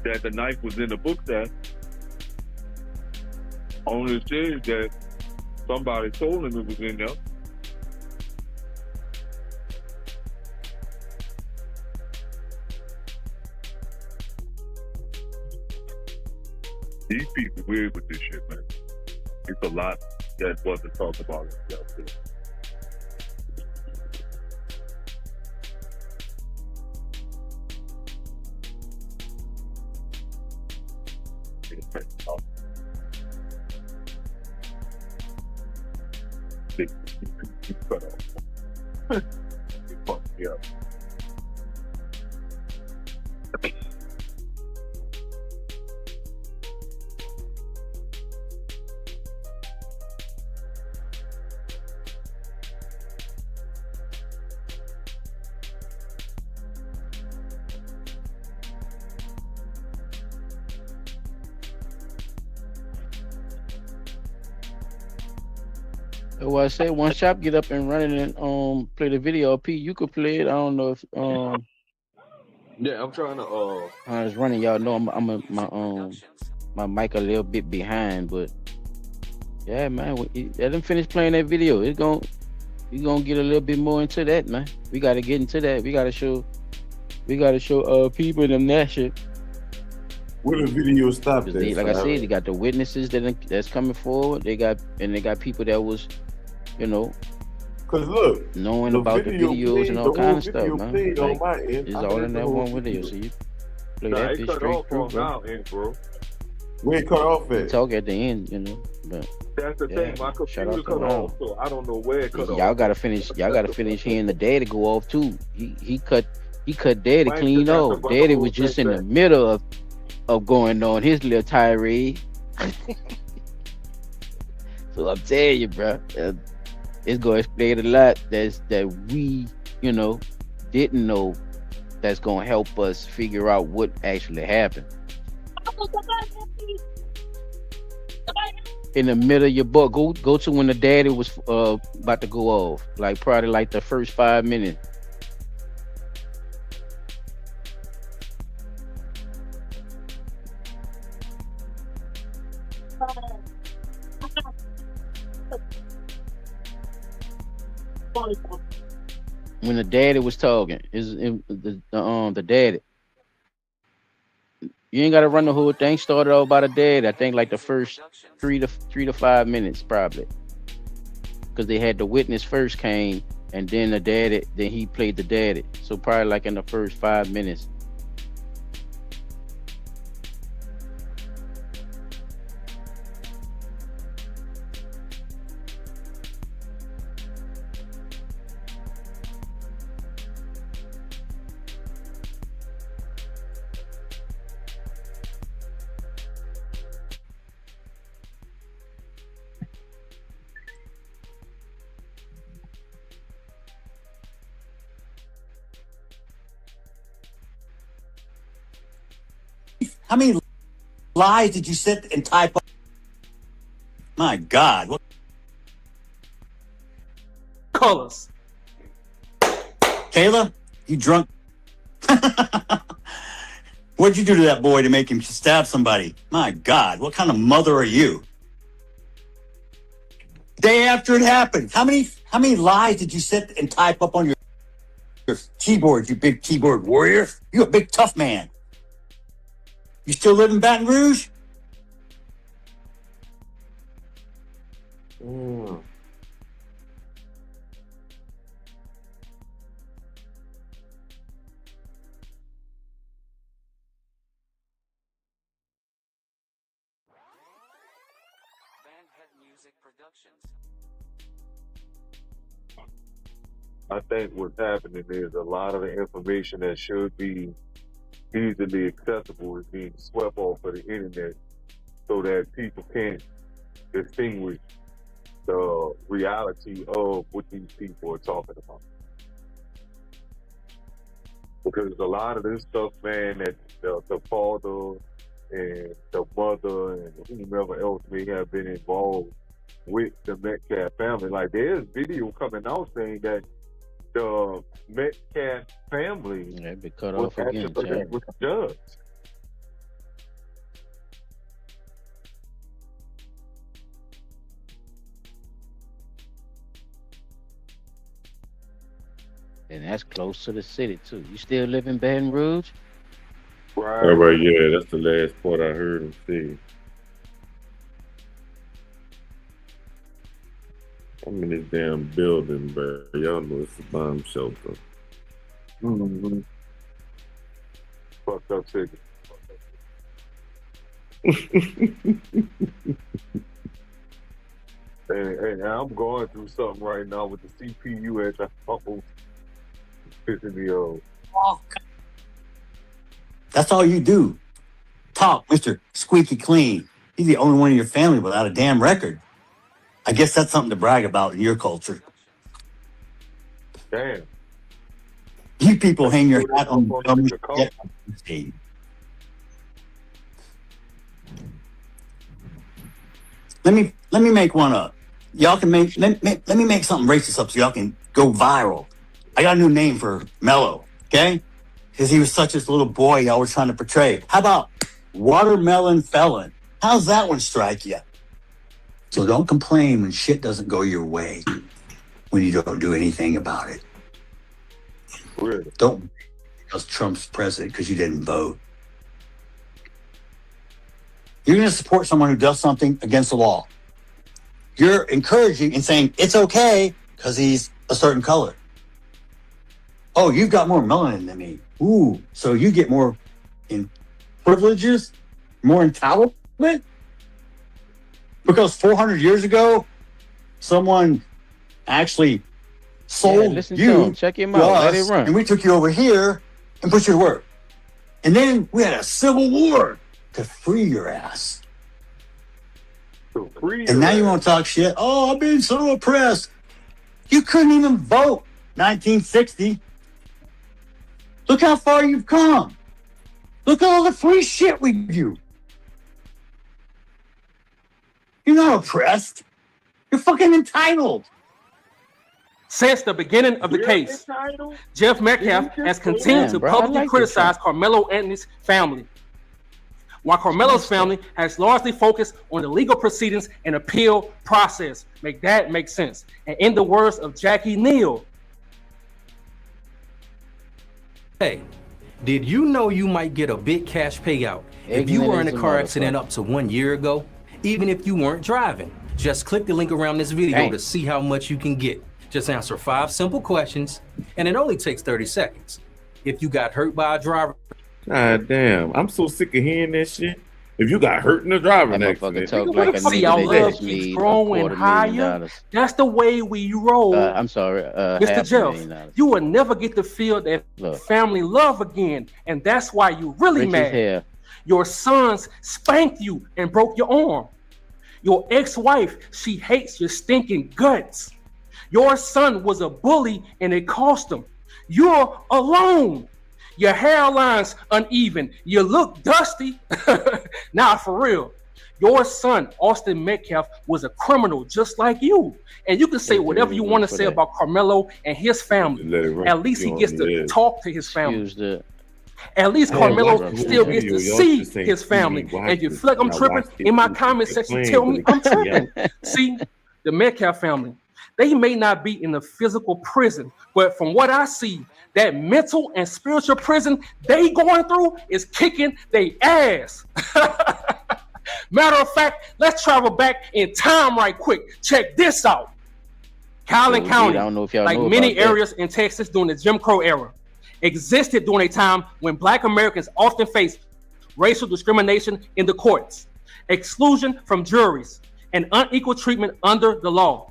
that the knife was in the book that only says that somebody told him it was in there. These people weird with this shit, man. It's a lot that wasn't talked about itself. Cut off. Fuck me up. Well, I said one shop get up and running and play the video. P, you could play it. I don't know if Yeah, I'm trying to I was running. Y'all know my mic a little bit behind, but yeah, man, let them finish playing that video. You gonna get a little bit more into that, man. We gotta get into that. We gotta show people them that shit. Where the video stopped at? Like I said, they got the witnesses that's coming forward. They got people that was, you know, cause look, knowing about the videos and all kind of stuff, man. Like, it's all in that one video. So you play that bitch straight through, bro. We ain't cut off at. Talk at the end, you know. But that's the thing. My computer cut off, so I don't know where it cut off. Y'all gotta finish hearing the daddy go off too. He cut daddy clean off. Daddy was just in the middle of going on his little tirade. So I'm telling you, bro, it's gonna explain a lot that we, you know, didn't know. That's gonna help us figure out what actually happened. In the middle of your book, go to when the daddy was about to go off, like probably like the first 5 minutes. When the daddy was talking, the daddy. You ain't got to run the whole thing. Started out by the dad. I think like the first 3 to 5 minutes probably, because they had the witness first came, and then the dad. Then he played the dad. So probably like in the first 5 minutes. How many lies did you sit and type up? My God. What? Colors. Kayla, you drunk? What'd you do to that boy to make him stab somebody? My God, what kind of mother are you? Day after it happened, how many lies did you sit and type up on your keyboard, you big keyboard warrior? You a big tough man. You still live in Baton Rouge? I think what's happening is a lot of the information that should be easily accessible is being swept off of the internet so that people can't distinguish the reality of what these people are talking about. Because a lot of this stuff, man, that the father and the mother and whomever else may have been involved with the Metcalf family, like there's video coming out saying that the Metcalf family Yeah, be cut was off again, actually Chad. was judged. And that's close to the city too. You still live in Baton Rouge? All Right. right, yeah, that's the last part I heard him say. I'm in this damn building, bro. Y'all know it's a bomb shelter. Mm-hmm. Fucked up city. And I'm going through something right now with the CPU at the house. Pissing me off. That's all you do. Talk, Mr. Squeaky Clean. He's the only one in your family without a damn record. I guess that's something to brag about in your culture. Damn. You people hang your hat on the On dumbest the call. shit I've seen. Let me make one up. Y'all can make let me make something racist up so y'all can go viral. I got a new name for Mello, okay? Because he was such this little boy y'all were trying to portray. How about watermelon felon? How's that one strike you? So don't complain when shit doesn't go your way when you don't do anything about it. Really? Don't because Trump's president because you didn't vote. You're going to support someone who does something against the law. You're encouraging and saying it's okay because he's a certain color. Oh, you've got more melanin than me. Ooh, so you get more in privileges, more entitlement? Because 400 years ago, someone actually sold listen to you him. Check him to out. Let us, it run. and we took you over here and put you to work. And then we had a civil war to free your ass. So free And now you want to talk shit. Oh, I've been so oppressed. You couldn't even vote 1960. Look how far you've come. Look at all the free shit we give you. You're not oppressed. You're fucking entitled. Since the beginning of the case, Jeff Metcalf has continued to Damn, bro, I publicly like this criticize Karmelo Anthony's family, while Carmelo's family has largely focused on the legal proceedings and appeal process. Make that make sense. And in the words of Jackie Neal, Hey, did you know you might get a big cash payout If you were in a Ignorant as car a accident motherfucker. up to 1 year ago, even if you weren't driving, just click the link around this video Dang. to see how much you can get. Just answer 5 simple questions, and it only takes 30 seconds. If you got hurt by a driver, God damn, I'm so sick of hearing that shit. If you got hurt in the driving That motherfucker accident, talk nigga, like what a the fuck See, nigga our is that love just that? keeps made growing $250,000. higher. That's the way we roll. I'm sorry, Mr. $500,000. Jeff, you will never get to feel that Look, family love again, and that's why you really rich as mad. hell. Your sons spanked you and broke your arm. Your ex-wife, she hates your stinking guts. Your son was a bully and it cost him. You're alone. Your hairline's uneven. You look dusty. Nah, for real. Your son, Austin Metcalf, was a criminal just like you. And you can say Take the whatever you want to for say that. about Carmelo and his family. Let it run. At least he You gets on to the edge. talk to his family. Excuse the At least I had Carmelo watched the whole still gets video. to Y'all see just ain't his see family. me watch And you it, feel like I'm and I tripping, watched it in my through comment the section, plane, tell but me it I'm kept me tripping. out. See, the Metcalf family, they may not be in the physical prison, but from what I see, that mental and spiritual prison they going through is kicking their ass. Matter of fact, let's travel back in time right quick. Check this out. Collin I County, don't know if y'all like know many about that. areas in Texas during the Jim Crow era, existed during a time when Black Americans often faced racial discrimination in the courts, exclusion from juries, and unequal treatment under the law.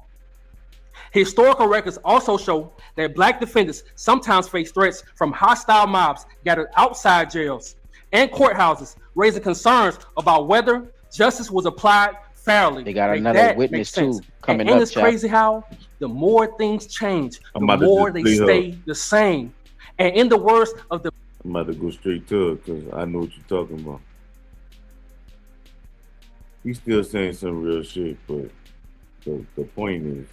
Historical records also show that Black defendants sometimes face threats from hostile mobs gathered outside jails and courthouses, raising concerns about whether justice was applied fairly. They got Like, another that witness makes sense. too coming And ain't up, it's Chop. crazy how the more things change, the I'm about to more just they play her. stay the same. And in the words of the I'm about to go straight to it because I know what you're talking about. He's still saying some real shit, but the point is,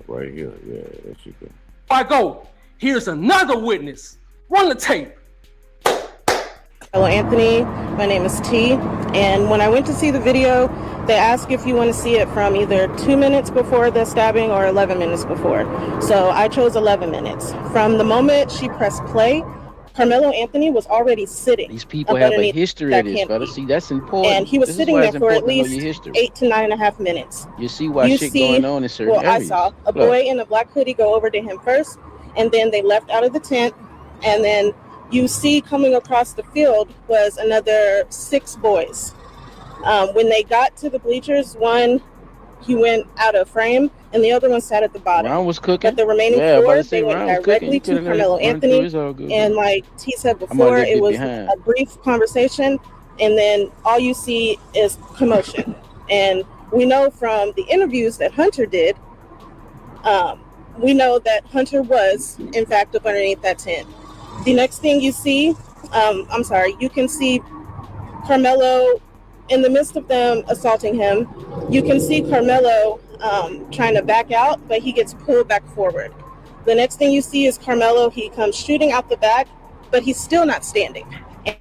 right here, yeah, that shit go. I go, here's another witness. Run the tape. Hello, Anthony. My name is T. And when I went to see the video, they ask if you want to see it from either 2 minutes before the stabbing or 11 minutes before. So I chose 11 minutes. From the moment she pressed play, Karmelo Anthony was already sitting. These people have a underneath history that of this, canopy. brother. See, that's important. And he was This is sitting why there it's for at important to know least your history. 8 to 9.5 minutes. You see why You shit see, going on in certain well, I areas. saw a Look, boy in a black hoodie go over to him first, and then they left out of the tent, and then you see coming across the field was another 6 boys. When they got to the bleachers, one, he went out of frame, and the other one sat at the bottom. Ron was cooking. But the remaining Yeah, I'm about 4, to say they went Ron was cooking. directly You to could have Karmelo run through. Anthony. It's all good. And like T said I'm a before, little it bit was behind. a brief conversation, and then all you see is commotion. And we know from the interviews that Hunter did, we know that Hunter was, in fact, up underneath that tent. The next thing you see, you can see Karmelo in the midst of them assaulting him. You can see Karmelo trying to back out, but he gets pulled back forward. The next thing you see is Karmelo. He comes shooting out the back, but he's still not standing.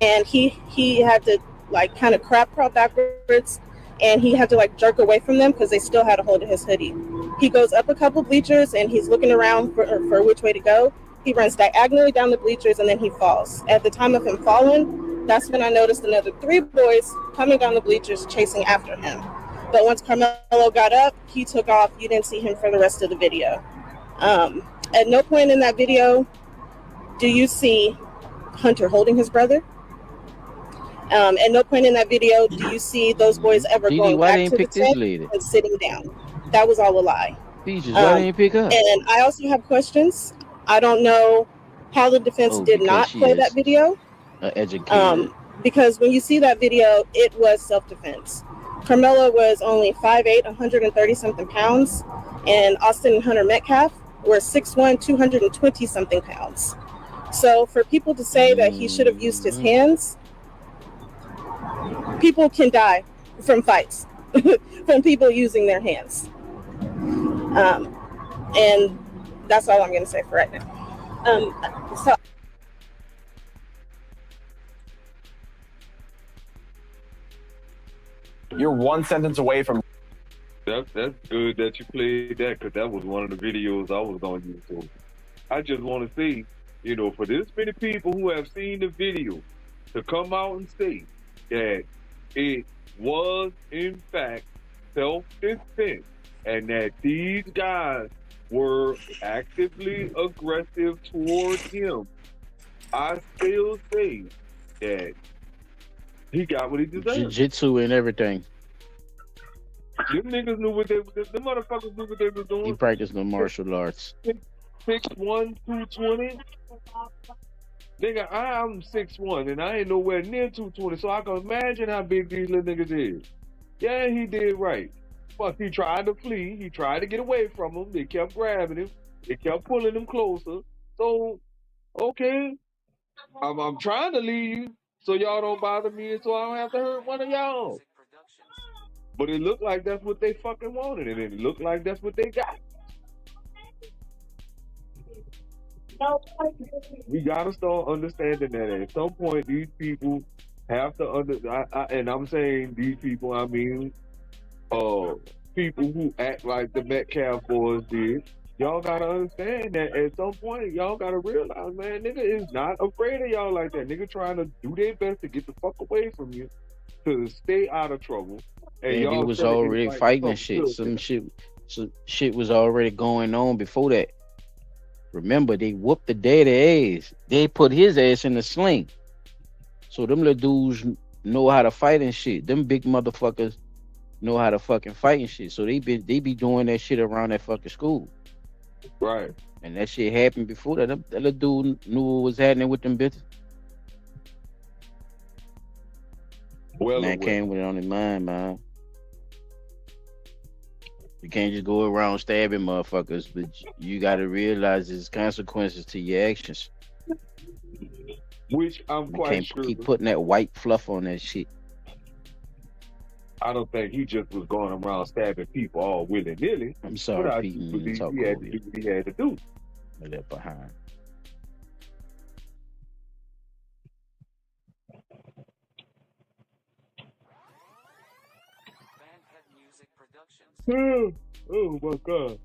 And he had to like kind of crab crawl backwards, and he had to like jerk away from them because they still had a hold of his hoodie. He goes up a couple bleachers and he's looking around for which way to go. He runs diagonally down the bleachers and then he falls. At the time of him falling, that's when I noticed another 3 boys coming down the bleachers chasing after him. But once Karmelo got up, he took off. You didn't see him for the rest of the video. At no point in that video do you see Hunter holding his brother. At no point in that video do you see those boys ever Didi, going why back they ain't to the pick this tent lady? and sitting down. That was all a lie. Peaches, why they ain't pick up? And I also have questions. I don't know how the defense did because not she play is that video. Educated. Because when you see that video, it was self-defense. Karmelo was only 5'8", 130-something pounds, and Austin and Hunter Metcalf were 6'1", 220-something pounds. So for people to say that he should have used his hands, people can die from fights, from people using their hands. And that's all I'm going to say for right now. So you're one sentence away from. That's good that you played that, because that was one of the videos I was going to use. So I just want to say, for this many people who have seen the video, to come out and say that it was in fact self-defense and that these guys were actively aggressive toward him, I still say that he got what he deserved. Jiu-jitsu and everything. Them niggas knew what the motherfuckers knew what they was He doing. practiced the martial arts. 6'1", 220. Nigga, I'm 6'1", and I ain't nowhere near 220, so I can imagine how big these little niggas is. Yeah, he did right. But he tried to flee. He tried to get away from them. They kept grabbing him. They kept pulling him closer. So, okay, I'm trying to leave so y'all don't bother me and so I don't have to hurt one of y'all. But it looked like that's what they fucking wanted, and it looked like that's what they got. We gotta start understanding that at some point these people have to and I'm saying these people, I mean people who act like the Metcalf boys did. Y'all gotta understand that at some point y'all gotta realize, man, nigga is not afraid of y'all like that. Nigga trying to do their best to get the fuck away from you, to stay out of trouble. And And they y'all was telling already like fighting and shit. Some shit was already going on before that. Remember, they whooped the daddy ass. They put his ass in the sling. So them little dudes know how to fight and shit. Them big motherfuckers know how to fucking fight and shit. So they be doing that shit around that fucking school. Right. And that shit happened before that. That little dude knew what was happening with them bitches. Well, man came with it on his mind, man. You can't just go around stabbing motherfuckers, but you got to realize there's consequences to your actions. Which I'm quite sure. Keep putting that white fluff on that shit. I don't think he just was going around stabbing people all willy-nilly. I'm sorry, but I Pete. do believe he had to do what he had to do. I left behind. Oh my God.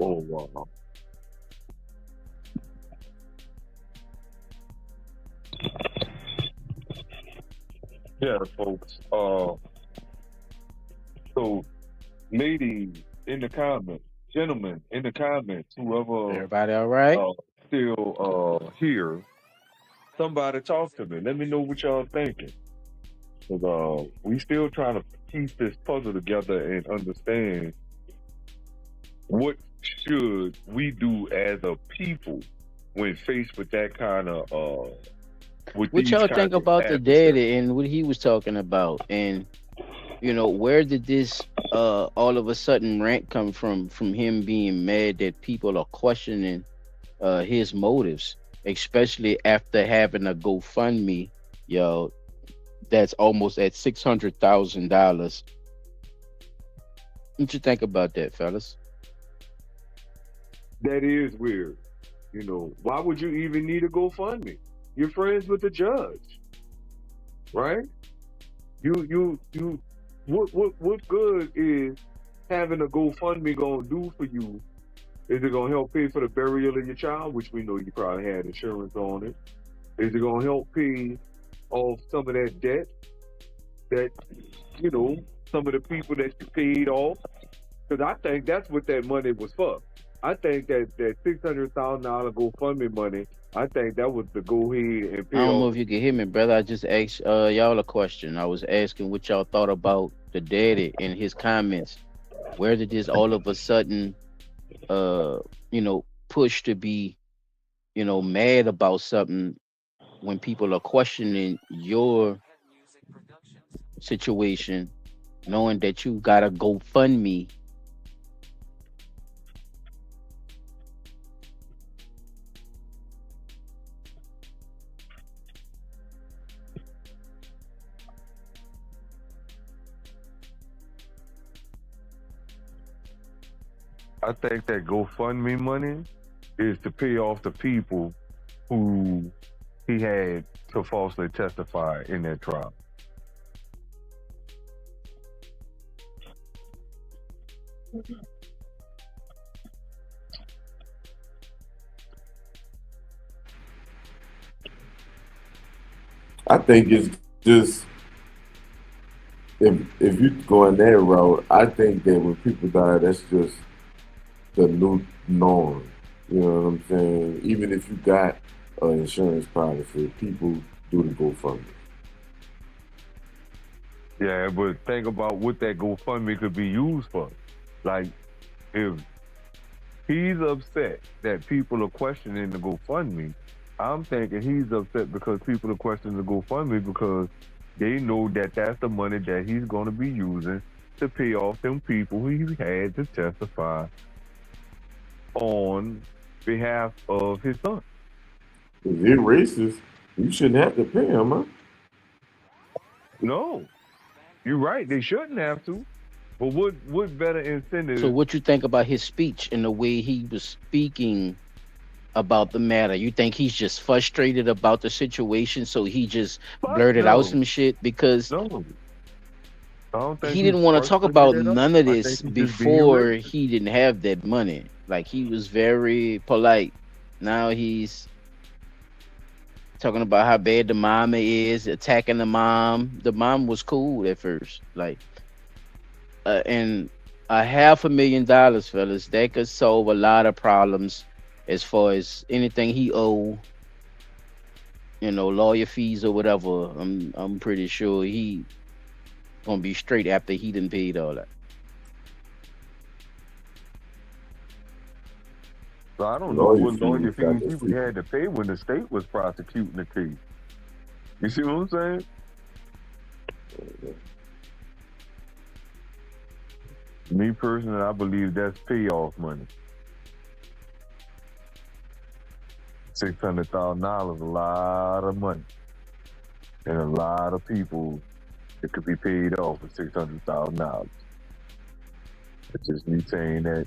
Oh wow. Yeah, folks. So ladies in the comments, gentlemen in the comments, whoever everybody all right? Still here, somebody talk to me. Let me know what y'all thinking. Cause we still trying to piece this puzzle together and understand what should we do as a people when faced with that kind of what y'all think about the daddy and what he was talking about, and you know, where did this all of a sudden rant come from him being mad that people are questioning his motives, especially after having a GoFundMe, yo, that's almost at $600,000. What you think about that, fellas? That is weird. You know, why would you even need a GoFundMe? You're friends with the judge, right? What good is having a GoFundMe gonna do for you? Is it gonna help pay for the burial of your child, which we know you probably had insurance on it? Is it gonna help pay off some of that debt that, you know, some of the people that you paid off? Because I think that's what that money was for. I think that $600,000 GoFundMe money, I think that was to go ahead and I pay don't know off. if you can hear me, brother. I just asked y'all a question. I was asking what y'all thought about the daddy and his comments. Where did this all of a sudden uh push to be, mad about something when people are questioning your situation, knowing that you gotta go fund me. I think that GoFundMe money is to pay off the people who he had to falsely testify in that trial. I think it's just if you go in that route, I think that when people die, that's just the new norm. You know what I'm saying? Even if you got an insurance policy, people do the GoFundMe. Yeah, but think about what that GoFundMe could be used for. Like, if he's upset that people are questioning the GoFundMe, I'm thinking he's upset because people are questioning the GoFundMe because they know that that's the money that he's going to be using to pay off them people who he had to testify on behalf of his son. If you're racist, you shouldn't have to pay him, huh? No, you're right. They shouldn't have to. But what better incentive? So what you think about his speech and the way he was speaking about the matter? You think he's just frustrated about the situation, so he just blurted out some shit because No, I don't think he he's didn't want to talk frustrated about at all. none of I this think he's just being before racist. he didn't have that money. Like, he was very polite. Now he's talking about how bad the mama is, attacking the mom. The mom was cool at first, like, and $500,000, fellas, that could solve a lot of problems as far as anything he owe, lawyer fees or whatever. I'm pretty sure he gonna be straight after he done paid all that. So I don't know Lawyer what lawyer fees got fees the he would secret. had to pay when the state was prosecuting the case. You see what I'm saying? Me personally, I believe that's payoff money. $600,000 a lot of money, and a lot of people it could be paid off with $600,000. It's just me saying that.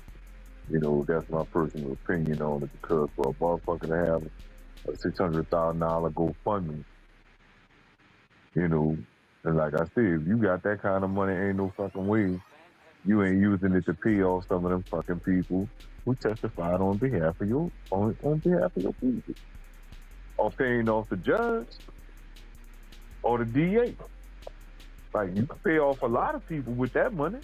That's my personal opinion on it because for a motherfucker to have a $600,000 GoFundMe, and like I said, if you got that kind of money, ain't no fucking way you ain't using it to pay off some of them fucking people who testified on behalf of your on behalf of your people, or paying off the judge or the DA. Like, you can pay off a lot of people with that money.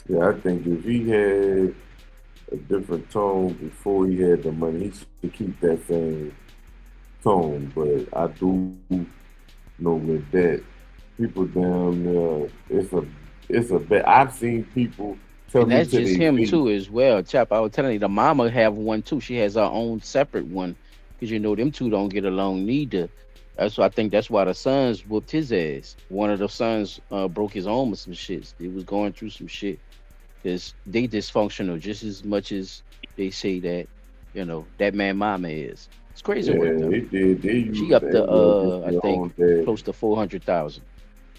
Yeah, I think if he had a different tone before he had the money, he should keep that same tone. But I do know with that, people down there, it's a bet. I've seen people tell And me that's to just their him face. too as well, chap. I was telling you, the mama have one too. She has her own separate one because them two don't get along neither. That's why I think that's why the sons whooped his ass. One of the sons broke his arm with some shit. He was going through some shit because they dysfunctional just as much as they say that that man mama is. It's crazy Yeah, work though. they did. They She used up the to anger against I their think own dad. close to 400,000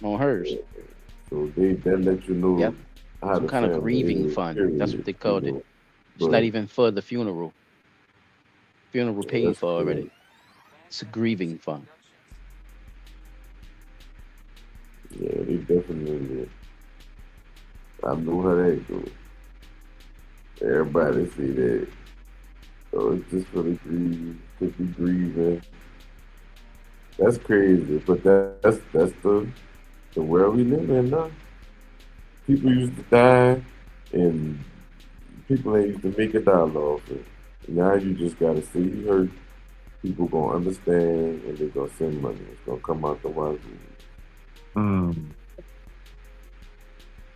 on hers. So that let you know Yep, how some the kind of family grieving is, fund. That's what period. they called it. It's not But even for the funeral. Funeral paid that's for already. cool. It's a grieving fund. Yeah, they definitely. I know how that goes. Everybody see that. So it's just for the grieve, to be grieving. That's crazy, but that's the world we live in now. People used to die, and people ain't used to make $1 off it. Now you just gotta say you hurt. People gonna understand, and they gonna send money. It's gonna come out the wazoo. Mm.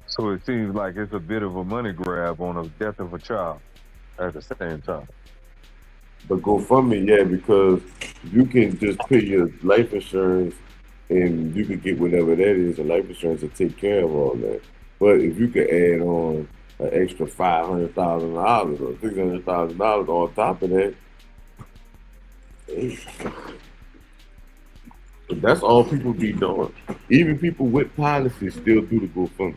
So it seems like it's a bit of a money grab on the death of a child at the same time. But GoFundMe, yeah, because you can just pay your life insurance and you can get whatever that is, and life insurance will take care of all that. But if you could add on an extra $500,000 or $600,000 on top of that, that's all people be doing. Even people with policies still do the GoFundMe.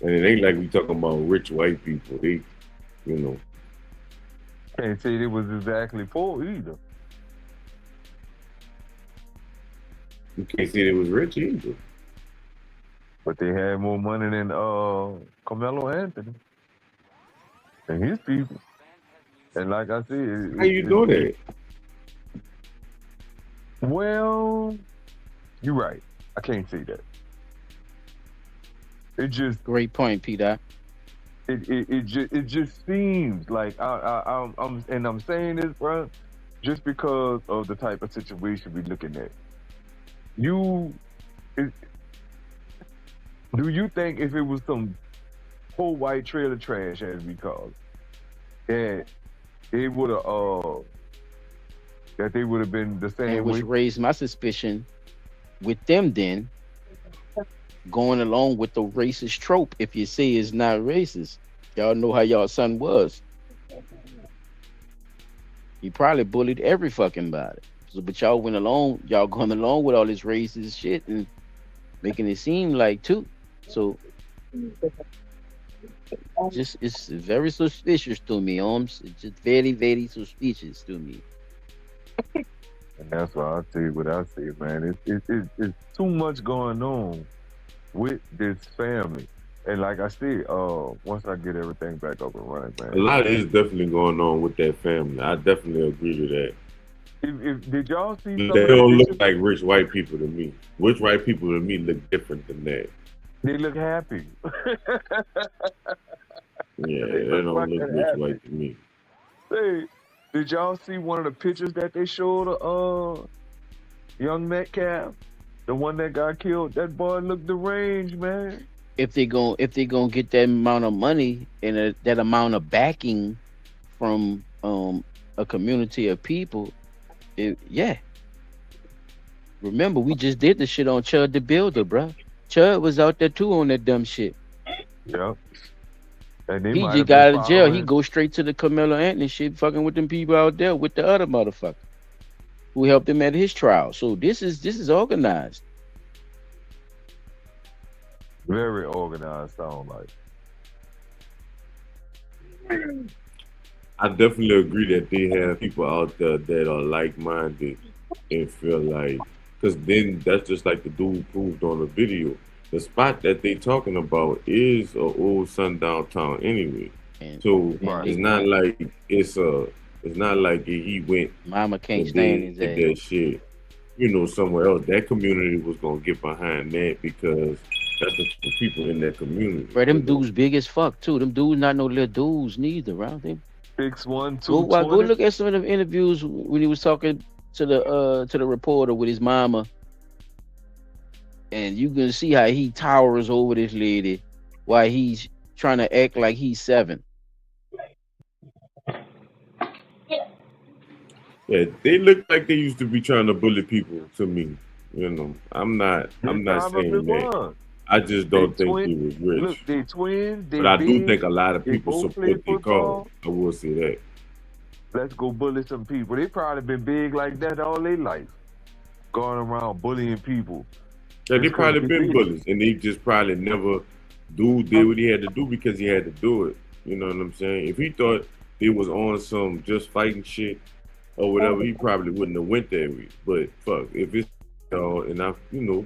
And it ain't like we talking about rich white people. They, you know. Can't say it was exactly poor either. You can't say they was rich either. But they had more money than Karmelo Anthony and his people. And like I said, how you do that? Well, you're right. I can't say that. It just Great point, Peter. it just seems like I'm saying this, bro, just because of the type of situation we're looking at. Do you think if it was some whole white trailer trash, as we call it, that it would have that they would have been the same And which way? raised my suspicion with them then going along with the racist trope. If you say it's not racist, y'all know how y'all son was. He probably bullied every fucking body. So, but y'all went along, y'all going along with all this racist shit and making it seem like too. So just it's very suspicious to me, Holmes. It's just very, very suspicious to me. And that's why I say what I say, man. It's too much going on with this family. And like I said, once I get everything back up and running, man. A lot is definitely going on with that family. I definitely agree to that. If did y'all see some They of the don't look pictures? like rich white people to me. Rich white people to me look different than that. They look happy. Yeah, They they look don't look fucking rich happy. white to me. Hey, did y'all see one of the pictures that they showed of young Metcalf? The one that got killed? That boy looked deranged, man. If they gonna get that amount of money and that amount of backing from a community of people, yeah. Remember, we just did the shit on Chud the Builder, bruh. Chud was out there too on that dumb shit. Yep. And they He might just have been got out of jail. He following. go straight to the Carmelo Anthony shit, fucking with them people out there with the other motherfucker who helped him at his trial. So this is organized. Very organized, sound like. I definitely agree that they have people out there that are like-minded and feel like, because then that's just like the dude proved on the video. The spot that they talking about is a old sundown town anyway. And, So Right. it's not like it's not like he went Mama can't and stand did his that ass. shit, you know, somewhere else. That community was gonna get behind that because that's the people in that community. Bro, them you know. dudes big as fuck too. Them dudes not no little dudes neither, right? They 6'1", go 220. look at some of the interviews when he was talking to the reporter with his mama, and you can see how he towers over this lady while he's trying to act like he's 7. Yeah, they look like they used to be trying to bully people to me. You know, I'm not Probably saying that. was. I just They don't think twin. he was Look, rich. they twins. They But I do big. think a lot of They people both play support their cause. football. I will say that. Let's go bully some people. They probably been big like that all their life, going around bullying people. Yeah, they Just 'cause probably they been big. bullies, and they just probably never did what he had to do because he had to do it. You know what I'm saying? If he thought it was on some just fighting shit or whatever, he probably wouldn't have went that way. But fuck, if it's and I,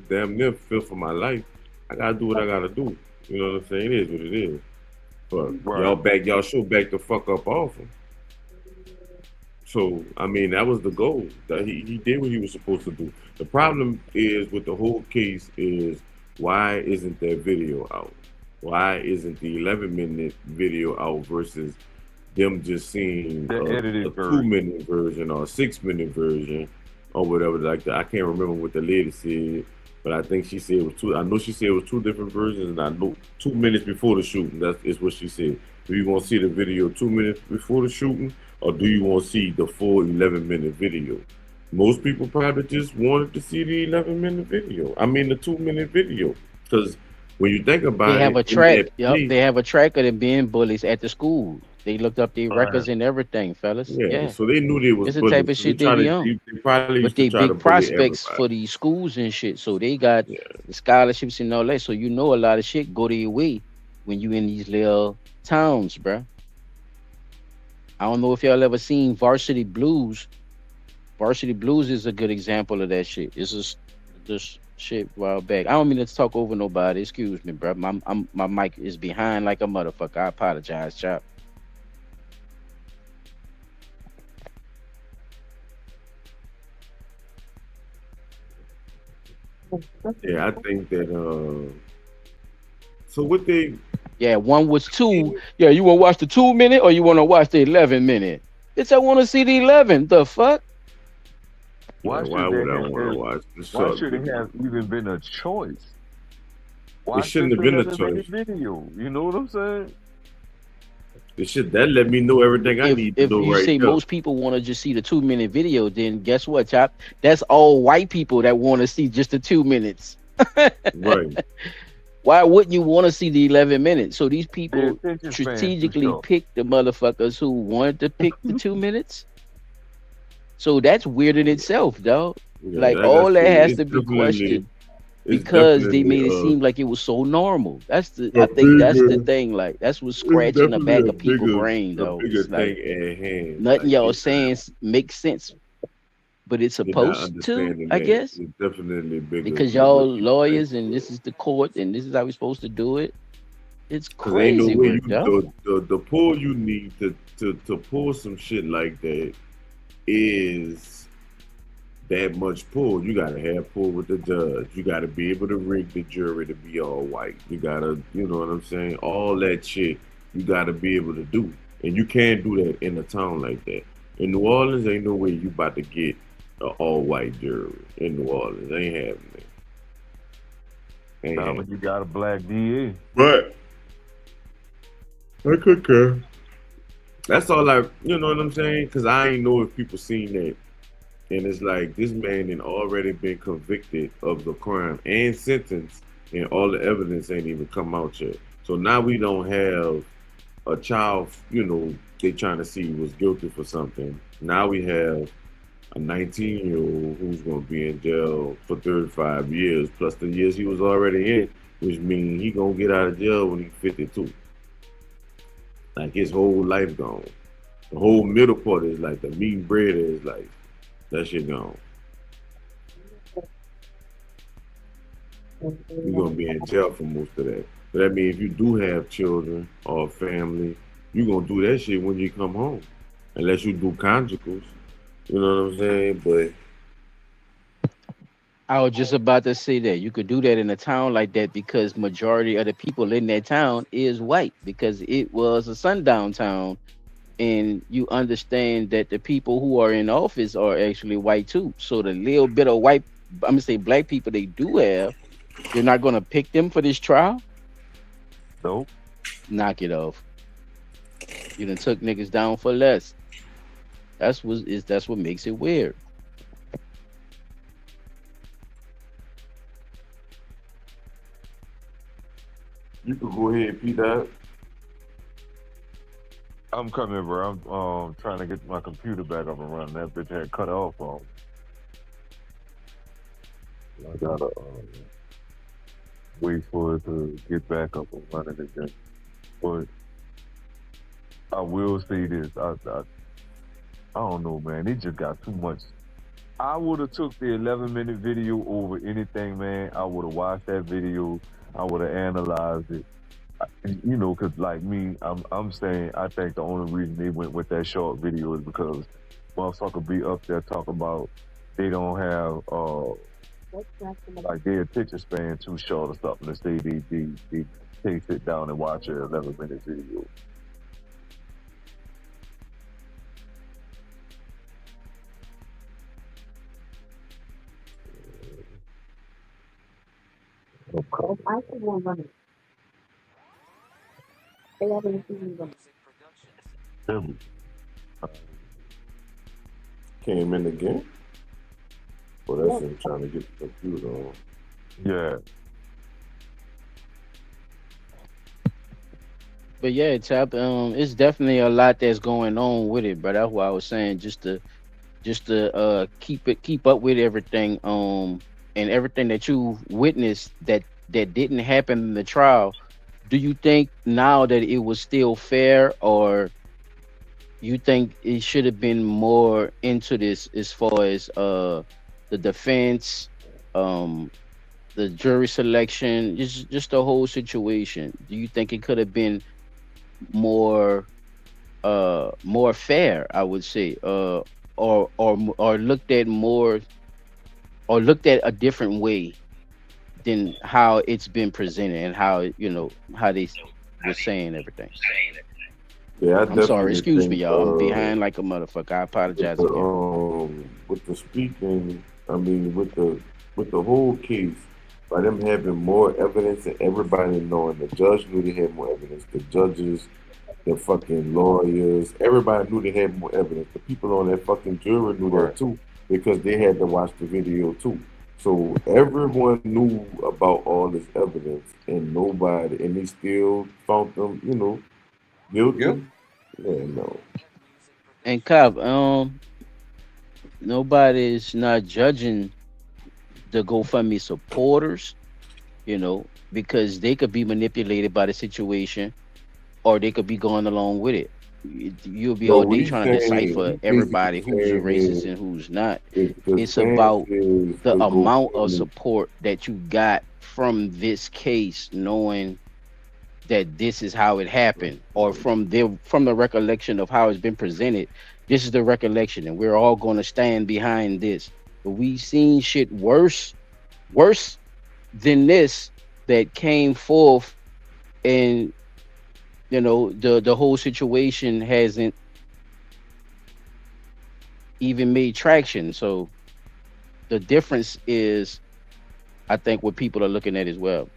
damn near feel for my life, I gotta do what I gotta do. You know what I'm saying? It is what it is. But Right. y'all should back the fuck up off him. So I mean, that was the goal. That he did what he was supposed to do. The problem is with the whole case is why isn't that video out? Why isn't the 11-minute video out versus them just seeing The a edited version. 2-minute version or a 6-minute version or whatever like that? I can't remember what the lady said, but I think she said it was two. I know she said it was two different versions, and I know 2 minutes before the shooting. That is what she said. Do you want to see the video 2 minutes before the shooting, or do you want to see the full 11-minute video? Most people probably just wanted to see the 11-minute video. I mean, the 2-minute video, because when you think They about have it, a in track. that Yep, place, they have a track of them being bullies at the school. They looked up their Right. records and everything, fellas. yeah, Yeah, so they knew they was it's the type bullies. of So they shit they try be to, on. they probably But used to they try to big bully prospects for everybody. these schools and shit. So they got Yeah, the scholarships and all that. So you know a lot of shit go their way when you in these little towns, bruh. I don't know if y'all ever seen Varsity Blues. Varsity Blues is a good example of that shit. It's just this shit a while back. I don't mean to talk over nobody. Excuse me, bro. My mic is behind like a motherfucker. I apologize, chop. yeah, I think that. So what they? Yeah, one was two. Yeah, you want to watch the 2 minute or you want to watch the 11 minute? Bitch, I want to see the 11. The fuck? Yeah, Why why should would there I have want to been, watch the why short should it video? have even been a choice? It Why shouldn't just have been a 11-minute choice. video? You know what I'm saying? It should that let me know everything I need to If know you right say there. most people want to just see the 2 minute video, then guess what, chop? That's all white people that want to see just the 2 minutes. Right. Why wouldn't you want to see the 11 minutes? So these The people attention span for strategically sure. picked the motherfuckers who wanted to pick the 2 minutes. So that's weird in itself, dog. Yeah, Like like I all that said, has to be questioned it's because they definitely made it seem like it was so normal. a I think that's the bigger thing. Like that's what's it's scratching the definitely back of people brain, a though. bigger It's like thing at hand. nothing Like y'all saying makes sense, but it's you're not supposed to, understanding I that. guess, It's definitely bigger because than y'all what people think lawyers and it this is. is the court and this is how we're supposed to do it. It's Cause ain't no crazy way work, though. the pull you need to pull some shit like that is that much pull. You gotta have pull with the judge. You gotta be able to rig the jury to be all white. You gotta, you know what I'm saying? All that shit you gotta be able to do. And you can't do that in a town like that. In New Orleans, ain't no way you about to get an all white jury in New Orleans. Ain't happening. Ain't Now when happening. you got a black DA. But I could care. That's all you know what I'm saying? Cause I ain't know if people seen that. And it's like this man had already been convicted of the crime and sentenced, and all the evidence ain't even come out yet. So now we don't have a child, they trying to see was guilty for something. Now we have a 19-year-old who's going to be in jail for 35 years, plus the years he was already in, which means he going to get out of jail when he's 52. Like his whole life gone. The whole middle part is like the meat and bread of his life. That shit gone. You're gonna be in jail for most of that. But that means if you do have children or family, you're gonna do that shit when you come home. Unless you do conjugals. You know what I'm saying? But I was just about to say that you could do that in a town like that because majority of the people in that town is white because it was a sundown town, and you understand that the people who are in office are actually white too. So the little bit of white, I'm gonna say black people they do have, you're not gonna pick them for this trial. Nope. Knock it off. You done took niggas down for less. That's what makes it weird. you can go ahead, Pete. That I'm coming, bro. I'm trying to get my computer back up and running. That bitch had cut off on. I gotta wait for it to get back up and running again. But I will say this. I don't know, man. It just got too much. I would have took the 11-minute video over anything, man. I would have watched that video. I would have analyzed it. You know, cause like me, I'm saying I think the only reason they went with that short video is because motherfucker be up there talking about they don't have like their attention span too short or something to say they can't sit down and watch an 11-minute video. Him came in again. Well, that's him trying to get the computer on. Yeah. But yeah, Tap, it's definitely a lot that's going on with it, but that's why I was saying just to keep up with everything, and everything that you witnessed that didn't happen in the trial. Do you think now that it was still fair, or you think it should have been more into this as far as the defense, um the jury selection, just the whole situation? Do you think it could have been more more fair, I would say, or looked at more, or looked at a different way than how it's been presented, and how, how they were saying everything? Yeah, I I'm sorry, definitely excuse me, think y'all. I'm behind like a motherfucker. I apologize again. with the speaking, I mean with the whole case, by them having more evidence and everybody knowing, the judge knew they had more evidence, the judges, the fucking lawyers, everybody knew they had more evidence. The people on that fucking jury knew that too, because they had to watch the video too. So everyone knew about all this evidence, and they still found them, guilty. Yep. Yeah, no. And Cobb, nobody's not judging the GoFundMe supporters, because they could be manipulated by the situation, or they could be going along with it. You'll be So all what day he's trying to saying, decipher he's everybody basically who's a saying racist is and who's not. if the It's stance about is the the amount of GoFundMe, support that you got from this case, knowing that this is how it happened, or from the recollection of how it's been presented. This is the recollection, and we're all going to stand behind this. But we've seen shit worse than this that came forth, and the whole situation hasn't even made traction. So the difference is, I think, what people are looking at as well.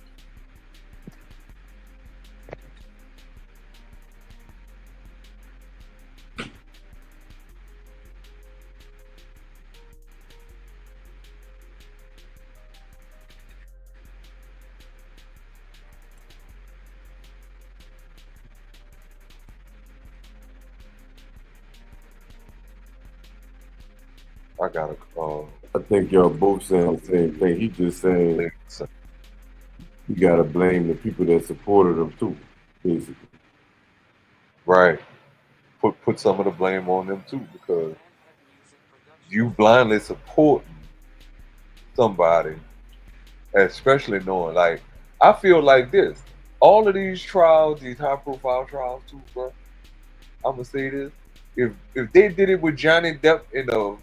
I gotta I think y'all both saying the same thing. He just saying you gotta blame the people that supported him too, basically. right. Put some of the blame on them too, because you blindly supporting somebody, especially knowing, like, I feel like this. All of these trials, these high profile trials too, bro. I'm gonna say this. If they did it with Johnny Depp in the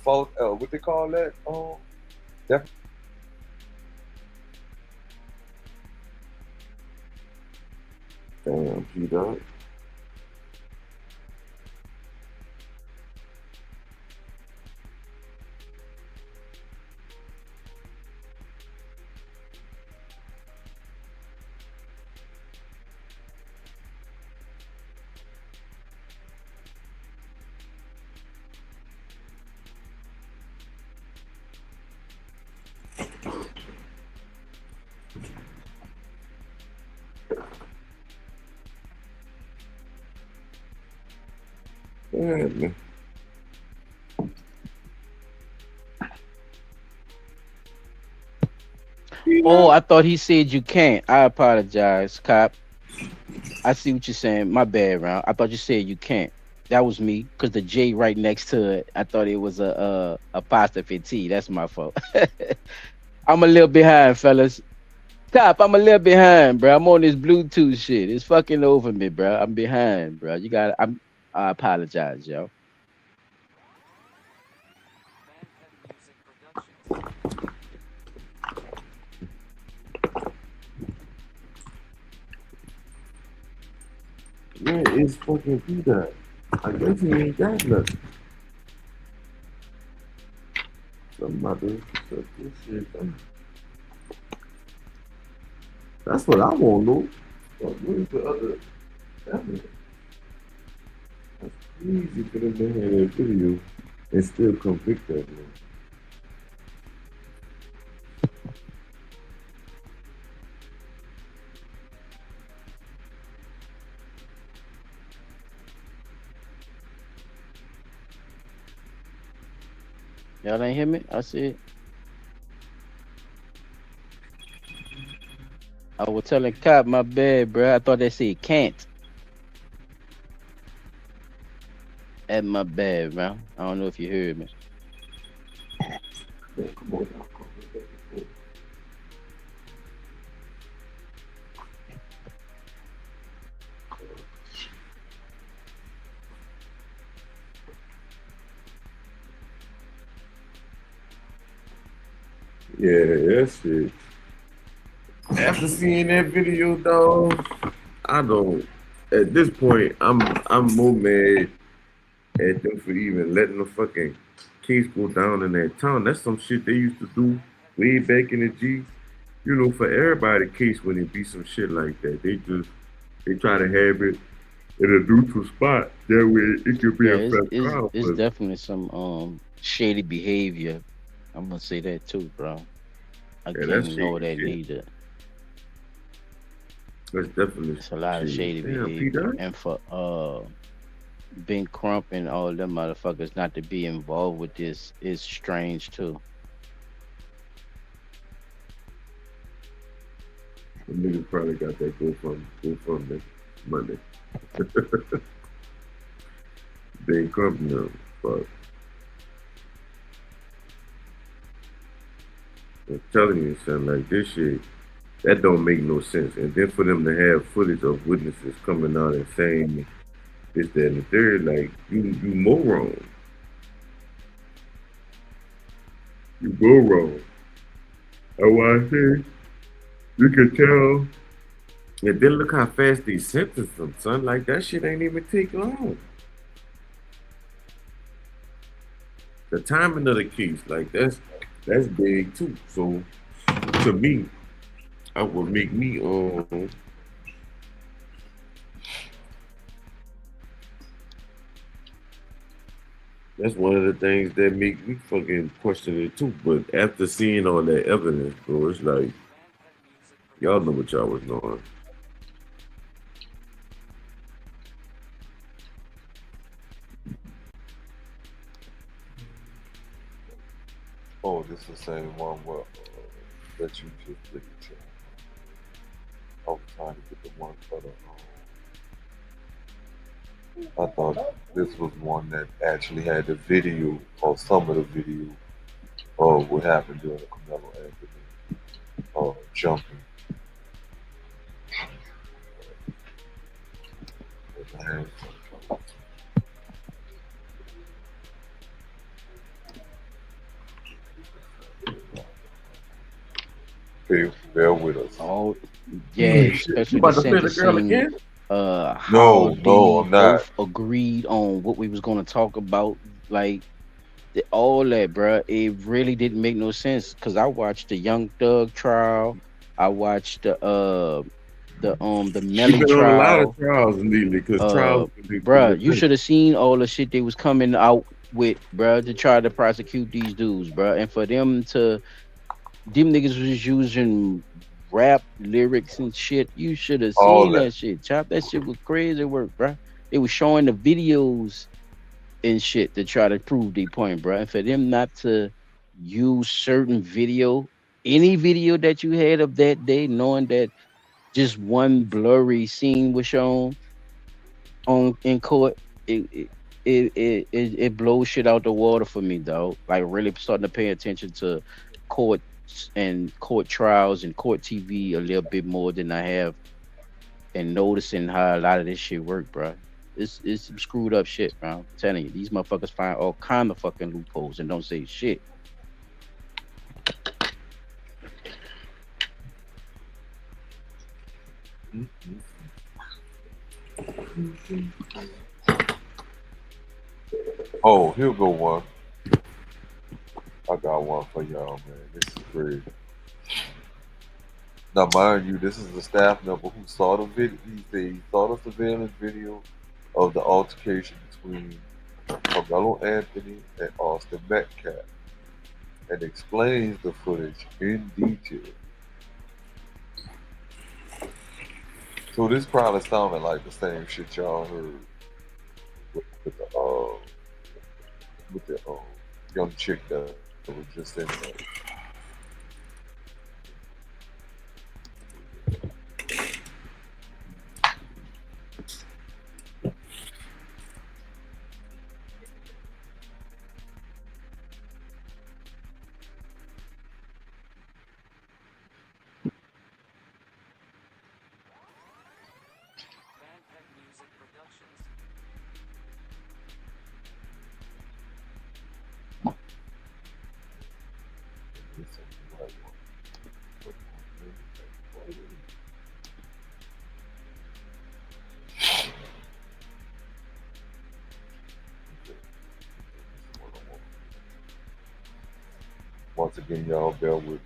false what they call that? Depp. Damn, P-Dot. Yeah, man. Oh, I thought he said you can't. I apologize, Cop. I see what you're saying. My bad, Round. I thought you said you can't. That was me, because the J right next to it, I thought it was a apostrophe T. That's my fault. I'm a little behind, fellas. Top, I'm a little behind, bro. I'm on this Bluetooth shit. It's fucking over me, bro. I'm behind, bro. I apologize, yo. Where is fucking Peter? I guess he ain't got nothing. Somebody shut this shit down. That's what I want to know. Where's the other evidence? That's crazy for them to have that video and still convict that man. Y'all ain't hear me? I said I was telling Cop, my bad, bro. I thought they said can't. At my bad, bro. I don't know if you heard me. Man, come on, y'all. Come on. Yeah, that shit. After seeing that video, dog, I don't. At this point, I'm more mad at them for even letting the fucking case go down in that town. That's some shit they used to do way back in the G. You know, for everybody case when it be some shit like that, they try to have it in a neutral spot. That way it could be Yeah, a fair trial. it's But definitely some shady behavior. I'm gonna say that too, bro. I yeah, can't that's ignore shady that shit. neither. That's definitely It's a lot of shady. shady Damn, behavior. Peter. And for Ben Crump and all them motherfuckers not to be involved with this is strange too. The niggas probably got that go from the Monday. They come now, but I'm telling you, son, like this shit, that don't make no sense. And then for them to have footage of witnesses coming out and saying this, that, and the third, like you moron, you go wrong. That's why I say you can tell. And then look how fast they sentenced them, son. Like that shit ain't even take long. The timing of the case, like that's big too. So to me, I would make me that's one of the things that make me fucking question it too. But after seeing all that evidence, bro, it's like y'all know what y'all was doing. Oh, this is the same one that you just did. I was trying to get the one for the. I thought this was one that actually had the video or some of the video of what happened during the Karmelo Anthony jumping. With the hands. Bear with us. Oh yeah, You especially about the to play the girl sentencing. again? How No, they I'm not. both agreed on what we was gonna talk about, like all that, bruh. It really didn't make no sense because I watched the Young Thug trial. I watched the You've Melly been on a lot of trial. trials lately because trials can be Bruh, you different. should have seen all the shit they was coming out with, bruh, to try to prosecute these dudes, bruh. And for them niggas was using rap lyrics and shit. You should have All seen that. that shit. Chop, that shit was crazy work, bruh. They was showing the videos and shit to try to prove their point, bruh. And for them not to use certain video, any video that you had of that day, knowing that just one blurry scene was shown on in court, it blows shit out the water for me, though. Like really starting to pay attention to courts and court trials and court TV a little bit more than I have, and noticing how a lot of this shit work, bro. It's some screwed up shit, bro. I'm telling you, these motherfuckers find all kind of fucking loopholes and don't say shit. Oh, here go one. I got one for y'all, man. This is great. Now, mind you, this is a staff member who saw the video. He said he saw the surveillance video of the altercation between Karmelo Anthony and Austin Metcalf, and explains the footage in detail. So this probably sounded like the same shit y'all heard with the young chick that was just in there. Once again, y'all bear with me.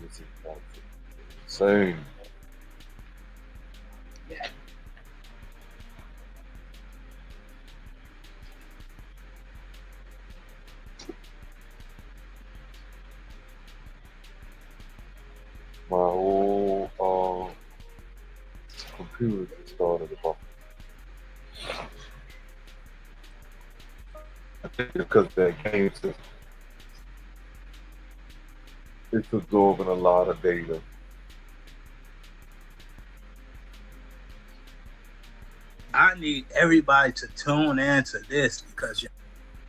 This is insane. My whole computer just started about. I think because that game system, it's absorbing a lot of data. I need everybody to tune into this because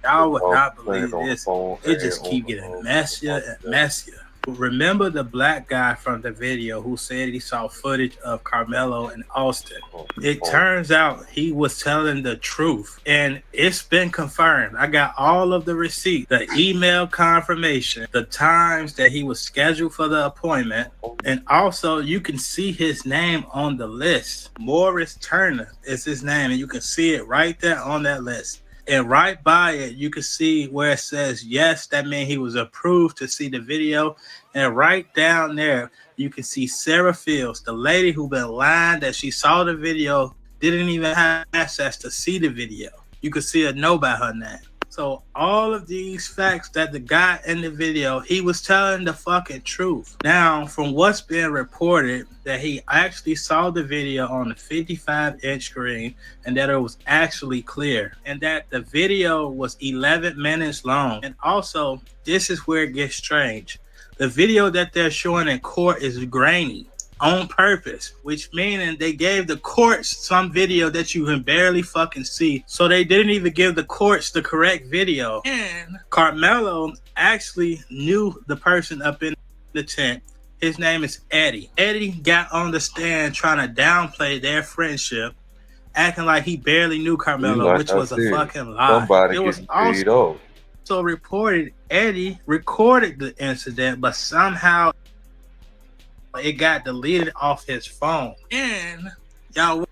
y'all would not believe this. It just keep getting messier and messier. Remember the black guy from the video who said he saw footage of Karmelo and Austin? It turns out he was telling the truth, and it's been confirmed. I got all of the receipts, the email confirmation, the times that he was scheduled for the appointment, and also you can see his name on the list. Morris Turner is his name, and you can see it right there on that list. And right by it, you can see where it says yes, that means he was approved to see the video. And right down there, you can see Sarah Fields, the lady who been lying that she saw the video, didn't even have access to see the video. You could see her know by her name. So all of these facts that the guy in the video, he was telling the fucking truth. Now, from what's been reported, that he actually saw the video on the 55-inch screen and that it was actually clear. And that the video was 11 minutes long. And also, this is where it gets strange. The video that they're showing in court is grainy on purpose, which meaning they gave the courts some video that you can barely fucking see. So they didn't even give the courts the correct video. And Karmelo actually knew the person up in the tent. His name is Eddie. Eddie got on the stand trying to downplay their friendship, acting like he barely knew Karmelo, which was a fucking lie. Somebody It was getting paid also off. reported Eddie recorded the incident, but somehow it got deleted off his phone. And y'all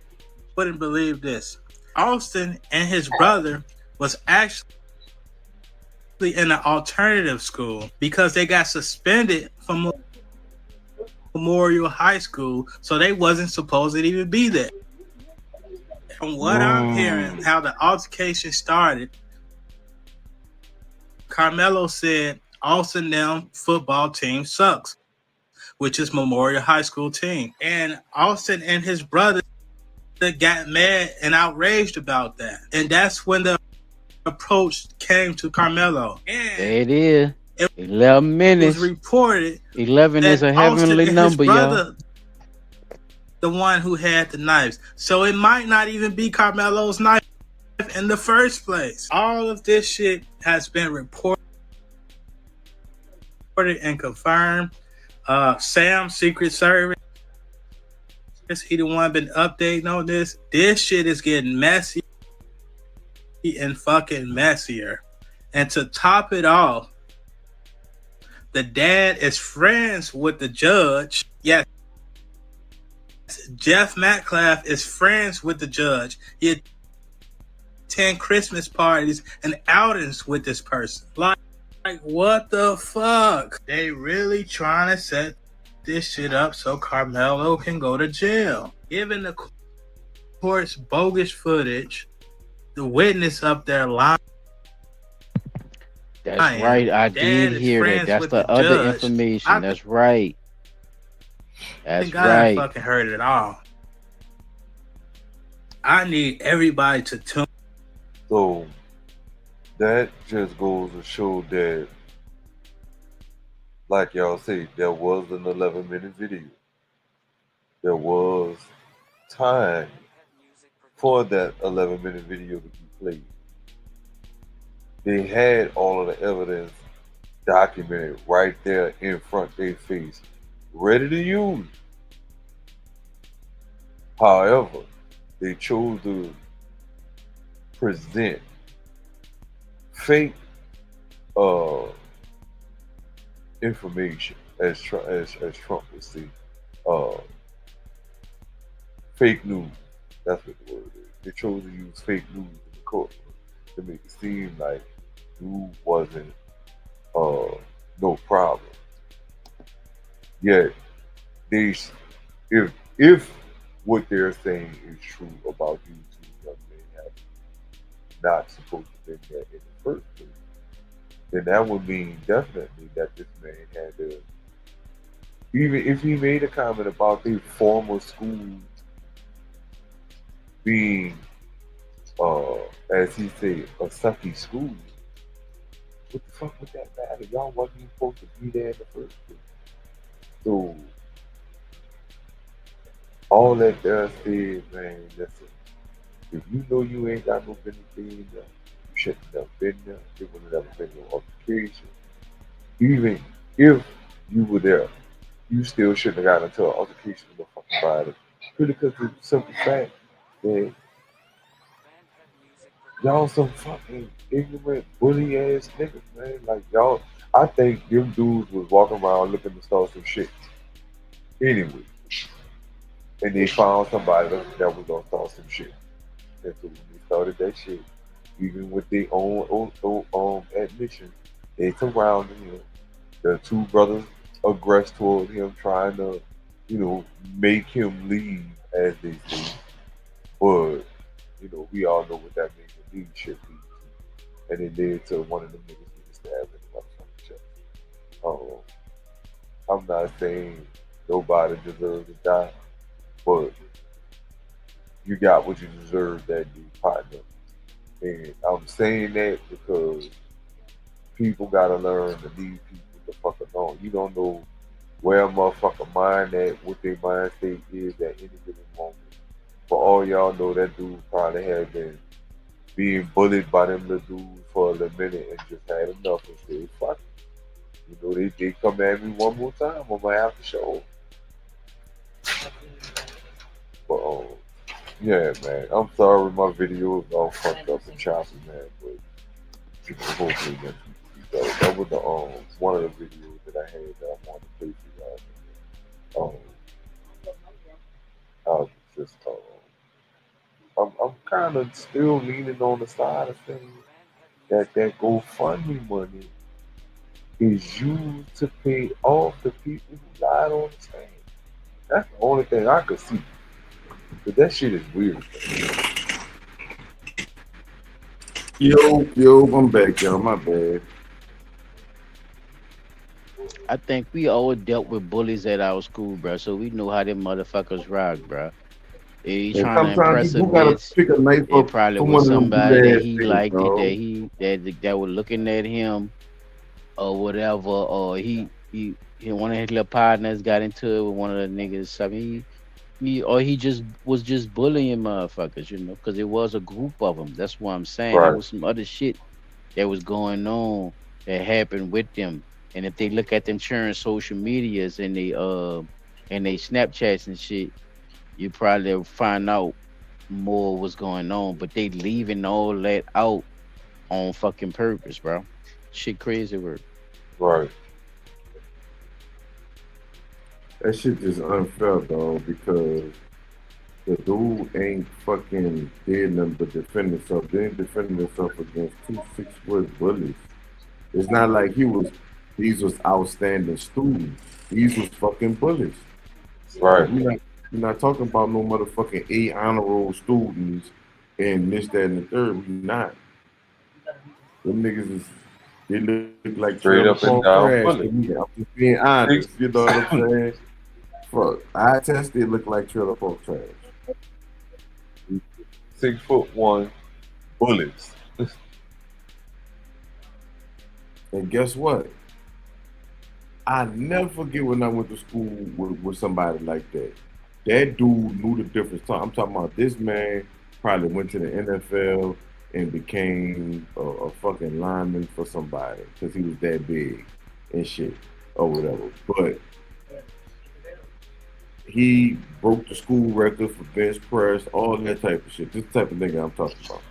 wouldn't believe this. Austin and his brother was actually in an alternative school because they got suspended from Memorial High School, so they wasn't supposed to even be there. From what I'm hearing, how the altercation started, Karmelo said Austin them football team sucks, which is Memorial High School team. And Austin and his brother got mad and outraged about that. And that's when the approach came to Karmelo. And there it is. 11 minutes. It was reported 11 is a heavenly number, y'all. The one who had the knives. So it might not even be Karmelo's knife in the first place. All of this shit has been reported and confirmed. Sam, Secret Service, he the one been updating on this. This shit is getting messy and fucking messier. And to top it off, the dad is friends with the judge. Yes, Jeff Metcalf is friends with the judge. He attend Christmas parties and outings with this person. Like what the fuck? They really trying to set this shit up so Karmelo can go to jail. Given the court's bogus footage, the witness up there lying. That's right. I did hear that. That's the other information. That's right. That's right. I fucking heard it all. I need everybody to tune. So that just goes to show that, like y'all say, there was an 11-minute video. There was time for that 11-minute video to be played. They had all of the evidence documented right there in front of their face, ready to use. However, they chose to present fake information, as Trump would say, fake news. That's what the word is. They chose to use fake news in the court to make it seem like you wasn't no problem. Yet they, if what they're saying is true about you two young men having not supposed to be there in the first place, then that would mean definitely that this man had to, even if he made a comment about the former school being, as he said, a sucky school, what the fuck would that matter? Y'all wasn't even supposed to be there in the first place. So, all that does is, man, listen, if you know you ain't got no business being there, you shouldn't have been there. It would have never been no altercation. Even if you were there, you still shouldn't have gotten into an altercation with no fucking body. Purely because of the simple fact that y'all some fucking ignorant, bully ass niggas, man. Like y'all, I think them dudes was walking around looking to start some shit. Anyway. And they found somebody that was gonna start some shit. And so when they started that shit, even with their own admission, they surrounded him. The two brothers aggressed toward him, trying to, make him leave, as they say. But, we all know what that means. Leave shit leads to. and it led to one of them niggas getting stabbed in the motherfucking chest. I'm not saying nobody deserves to die, but you got what you deserve, that new partner. And I'm saying that because people gotta learn to leave people the fuck alone. You don't know where a motherfucker mind at, what their mind state is at any given moment. For all y'all know, that dude probably had been being bullied by them little dudes for a little minute and just had enough and said, fuck it. You know, they come at me one more time on my after show. But yeah, man, I'm sorry my video is all fucked up and choppy, man, but you know, hopefully next week will be better. That was the one of the videos that I had that I wanted to play for y'all. I was just I'm kind of still leaning on the side of things that GoFundMe money is used to pay off the people who died on the stand. That's the only thing I could see. But that shit is weird. Yo, I'm back, y'all. My bad. I think we all dealt with bullies at our school, bro. So we know how them motherfuckers rock, bro. He And trying to sometimes impress you a do gotta bitch. pick a knife It up probably from was one of them somebody that good ass he things, liked, dog. that was looking at him or whatever, or he one of his little partners got into it with one of the niggas. I mean, he just was just bullying motherfuckers, because it was a group of them. That's what I'm saying. There Right. was some other shit that was going on that happened with them. And if they look at them sharing social medias and they Snapchats and shit, you probably find out more what's going on. But they leaving all that out on fucking purpose, bro. Shit crazy work. Right. That shit just unfair, dog, because the dude ain't fucking did nothing but defend himself. They ain't defending himself against 2 6-foot bullies. It's not like these was outstanding students. These was fucking bullies. Right. We're not talking about no motherfucking 8 honor roll students and this, that, and the third. We not. Them niggas they look like Straight trailer up and park down trash bully. to me. I'm just being honest. You know what I'm saying? Fuck. I test they look like trailer park trash. 6'1" bullets. And guess what? I never forget when I went to school with somebody like that. That dude knew the difference. I'm talking about this man probably went to the NFL and became a fucking lineman for somebody because he was that big and shit or whatever. But he broke the school record for bench press, all that type of shit. This type of nigga I'm talking about.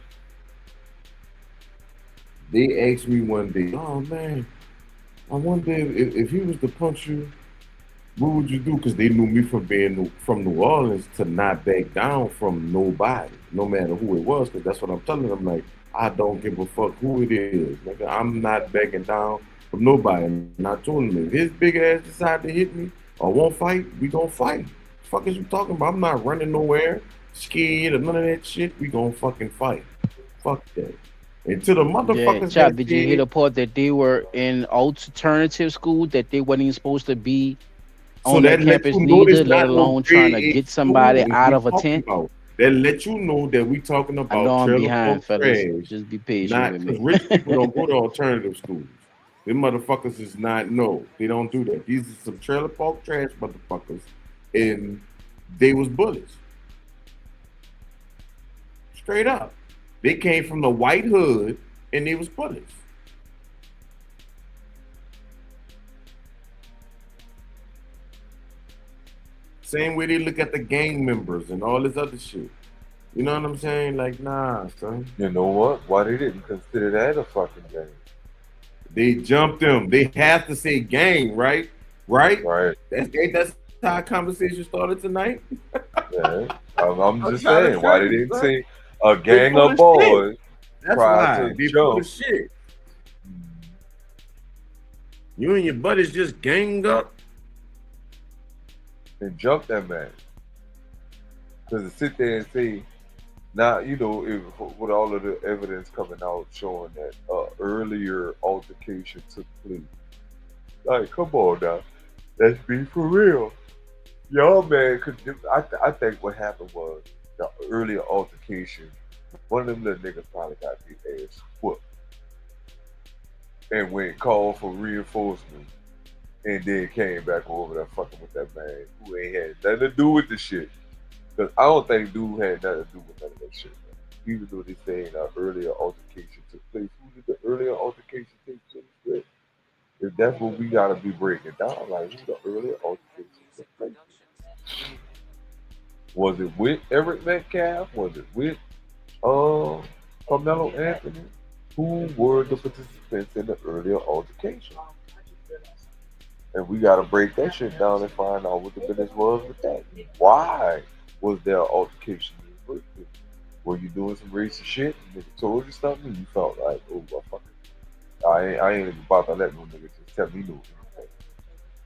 They asked me one day, oh man, I wonder if he was to punch you, what would you do? Because they knew me from being from New Orleans to not back down from nobody, no matter who it was. Because that's what I'm telling them. Like, I don't give a fuck who it is. Nigga, I'm not backing down from nobody. And I told him, if his big ass decide to hit me or won't fight, we gonna fight. The fuck is you talking about? I'm not running nowhere, scared or none of that shit. We gonna fucking fight. Fuck that. And to the Yeah, motherfuckers Chop, that did you hear said, the part that they were in alternative school, that they wasn't even supposed to be so on that that lets campus you know neither, it's let not no alone trying grade to A get school somebody that out we of a talking tent? about. That let you know that we talking I know about I'm trailer behind, park fellas. trash, Just be patient not with because me. rich people don't go to alternative schools. Them motherfuckers is not, no, they don't do that. These are some trailer park trash motherfuckers, and they was bullies. Straight up. They came from the white hood, and they was bullies. Same way they look at the gang members and all this other shit. You know what I'm saying? Like, nah, son. You know what? Why they didn't consider that a fucking game? They jumped them. They have to say gang, right? Right? Right. That's how our conversation started tonight. Yeah. I'm just trying to saying, why tell they you, didn't son. say a They gang full of of boys shit. That's prior why. to They full jump of shit. You and your buddies just ganged up. and jump that man. Because to sit there and say Now, with all of the evidence coming out showing that earlier altercation took place. Like, come on now. Let's be for real. Y'all, man, I think what happened was the earlier altercation, one of them little niggas probably got their ass whooped and went called for reinforcement and then came back over there fucking with that man who ain't had nothing to do with the shit. Because I don't think dude had nothing to do with none of that shit, man. Even though they saying an earlier altercation took place, who did the earlier altercation take place with? If that's what we gotta be breaking down, like who the earlier altercation took place with? Was it with Eric Metcalf? Was it with Carmelo Anthony? Who were the participants in the earlier altercation? And we gotta break that shit down and find out what the business was with that. Why was there an altercation in the first place? Were you doing some racist shit and nigga told you something and you felt like, oh, well, fuck it. I ain't about to let no nigga just tell me no.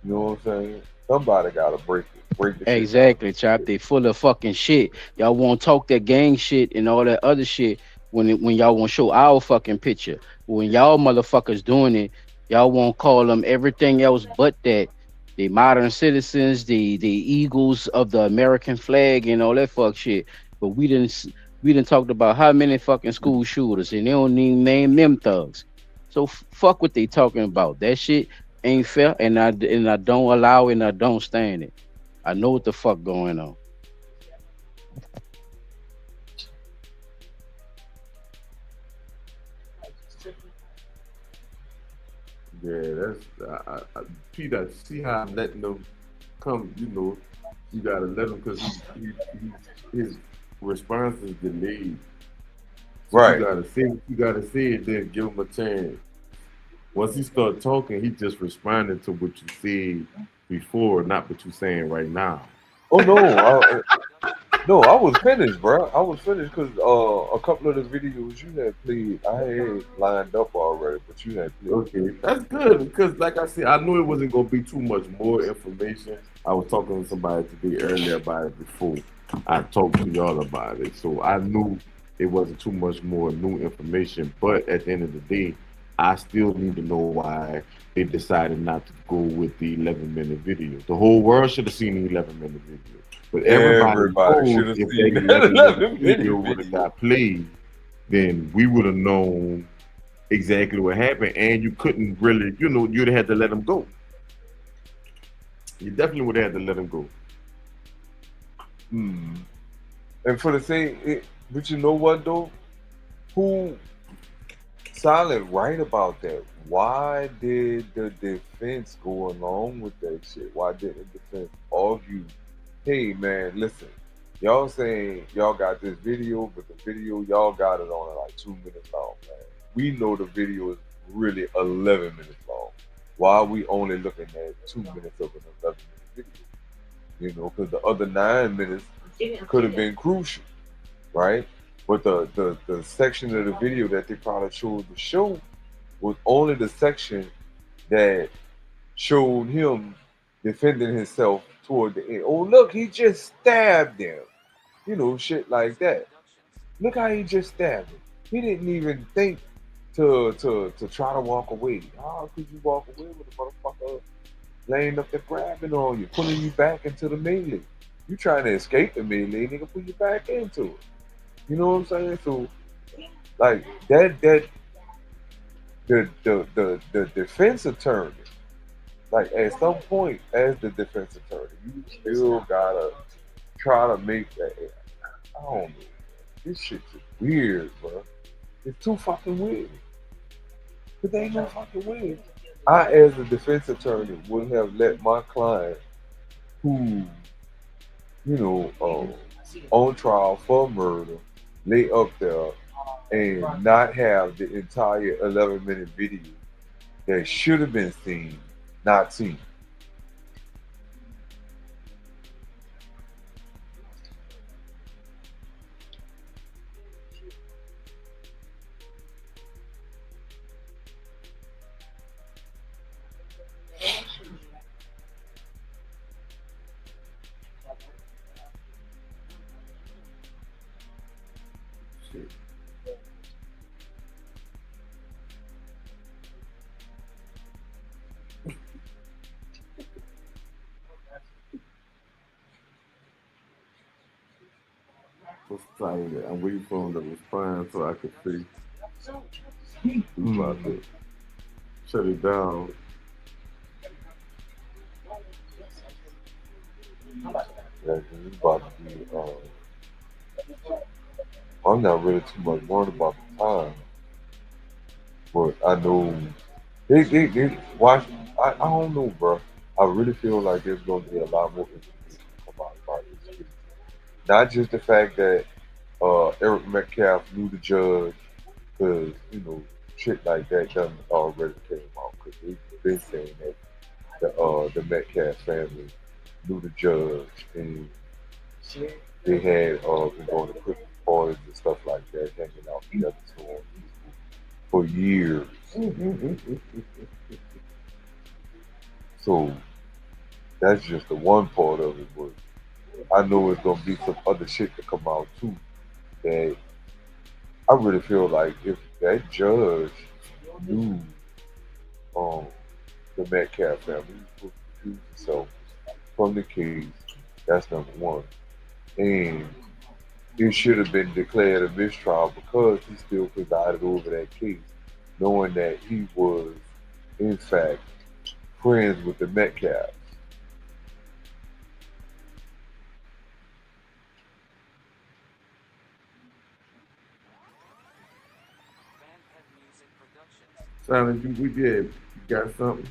You know what I'm saying? Somebody gotta break the shit down. Exactly, Chop. They full of fucking shit. Y'all won't talk that gang shit and all that other shit when y'all won't show our fucking picture. When y'all motherfuckers doing it, y'all won't call them everything else but that. The modern citizens, the eagles of the American flag and all that fuck shit. But we didn't talked about how many fucking school shooters and they don't even name them thugs. So fuck what they talking about. That shit ain't fair, and I don't allow it and I don't stand it. I know what the fuck going on. Yeah, that's Peter. See how I'm letting them come. You gotta let him because his response is delayed. So Right. you gotta say it, then give him a chance. Once he start talking, he just responding to what you said before, not what you saying right now. Oh no, no, I was finished, bro. I was finished because a couple of the videos you had played, I had lined up already, but you had played. Okay, that's good because, like I said, I knew it wasn't gonna be too much more information. I was talking to somebody today earlier about it before I talked to y'all about it, so I knew it wasn't too much more new information. But at the end of the day, I still need to know why they decided not to go with the 11-minute video. The whole world should have seen the 11-minute video, but everybody Everybody should knows have if seen that that 11-minute 11 video minute would have video. got played, then we would have known exactly what happened, and you couldn't really, you'd have had to let him go. You definitely would have had to let him go. And for the same, but you know what though? Who Silent right about that? Why did the defense go along with that shit? Why didn't the defense argue? Hey man, listen, y'all saying y'all got this video, but the video y'all got it on like 2 minutes long, man. We know the video is really 11 minutes long. Why are we only looking at 2 minutes of an 11-minute video? Because the other 9 minutes could have been crucial, right? But the section of the video that they probably chose to show was only the section that showed him defending himself toward the end. Oh, look, he just stabbed him. Shit like that. Look how he just stabbed him. He didn't even think to try to walk away. How could you walk away with a motherfucker laying up there grabbing on you, pulling you back into the melee? You trying to escape the melee, nigga, pull you back into it. You know what I'm saying? So, like that the defense attorney, like at some point as the defense attorney, you still gotta try to make that. I don't know. This shit's just weird, bro. It's too fucking weird. But they ain't no fucking weird. I, as a defense attorney, would have let my client, who, on trial for murder, lay up there and not have the entire 11-minute video that should have been seen, not seen. Sorry, I'm waiting for him to respond so I could see. He's about to shut it down. Yeah, 'cause it's about to be. I'm not really too much worried about the time, but I know they watch. I don't know, bro. I really feel like there's going to be a lot more information to come out about this case. Not just the fact that Eric Metcalf knew the judge, because shit like that done already came out. Because they've been saying that the Metcalf family knew the judge, and they had been going to Christmas parties and stuff like that, hanging out together so on for years. So that's just the one part of it. But I know it's gonna be some other shit to come out too. That I really feel like if that judge knew the Metcalf family, he was supposed to recuse himself from the case. That's number one. And it should have been declared a mistrial because he still presided over that case, knowing that he was, in fact, friends with the Metcalfs. Silence, you got something?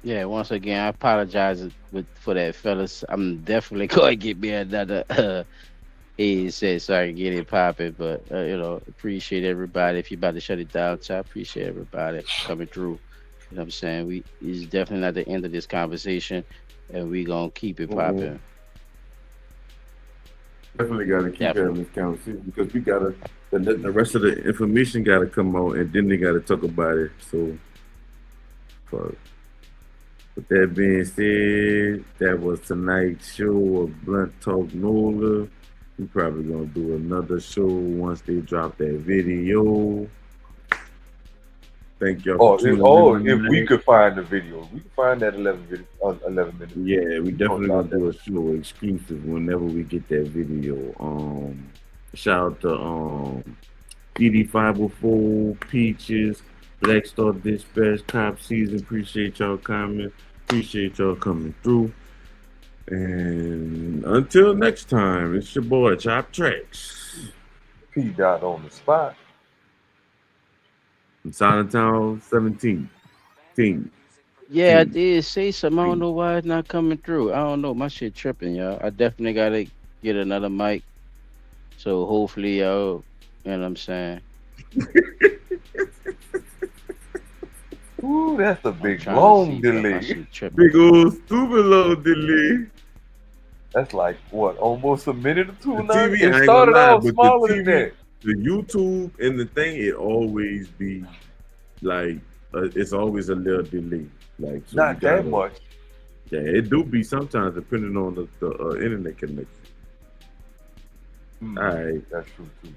Yeah, once again, I apologize for that, fellas. I'm definitely going to get me another headset so I can get it popping. But, appreciate everybody. If you're about to shut it down, I appreciate everybody coming through. You know what I'm saying? It's definitely not the end of this conversation, and we going to keep it popping. Definitely got to keep having this conversation because we got to, the rest of the information got to come out, and then they got to talk about it. So, fuck. With that being said, that was tonight's show of Blunt Talk NOLA. We're probably gonna do another show once they drop that video. Thank y'all for tuning in. If we could find the video, we can find that 11 minutes. Yeah, we definitely gonna do a show exclusive whenever we get that video. Shout out to PD504, Peaches, Black Star Dispatch, Cop Season. Appreciate y'all coming. Appreciate y'all coming through. And until next time, it's your boy Chop Tracks. P dot on the spot. In Silent Town 17. Yeah, I did say something. I don't know why it's not coming through. I don't know. My shit tripping, y'all. I definitely gotta get another mic. So hopefully y'all, you know what I'm saying? Ooh, that's a big long delay. Big old stupid long delay. That's like what, almost a minute or two now? It started off smaller than that. The YouTube and the thing, it always be like it's always a little delay. Like so not that much. Yeah, it do be sometimes depending on the internet connection. All right, that's true too.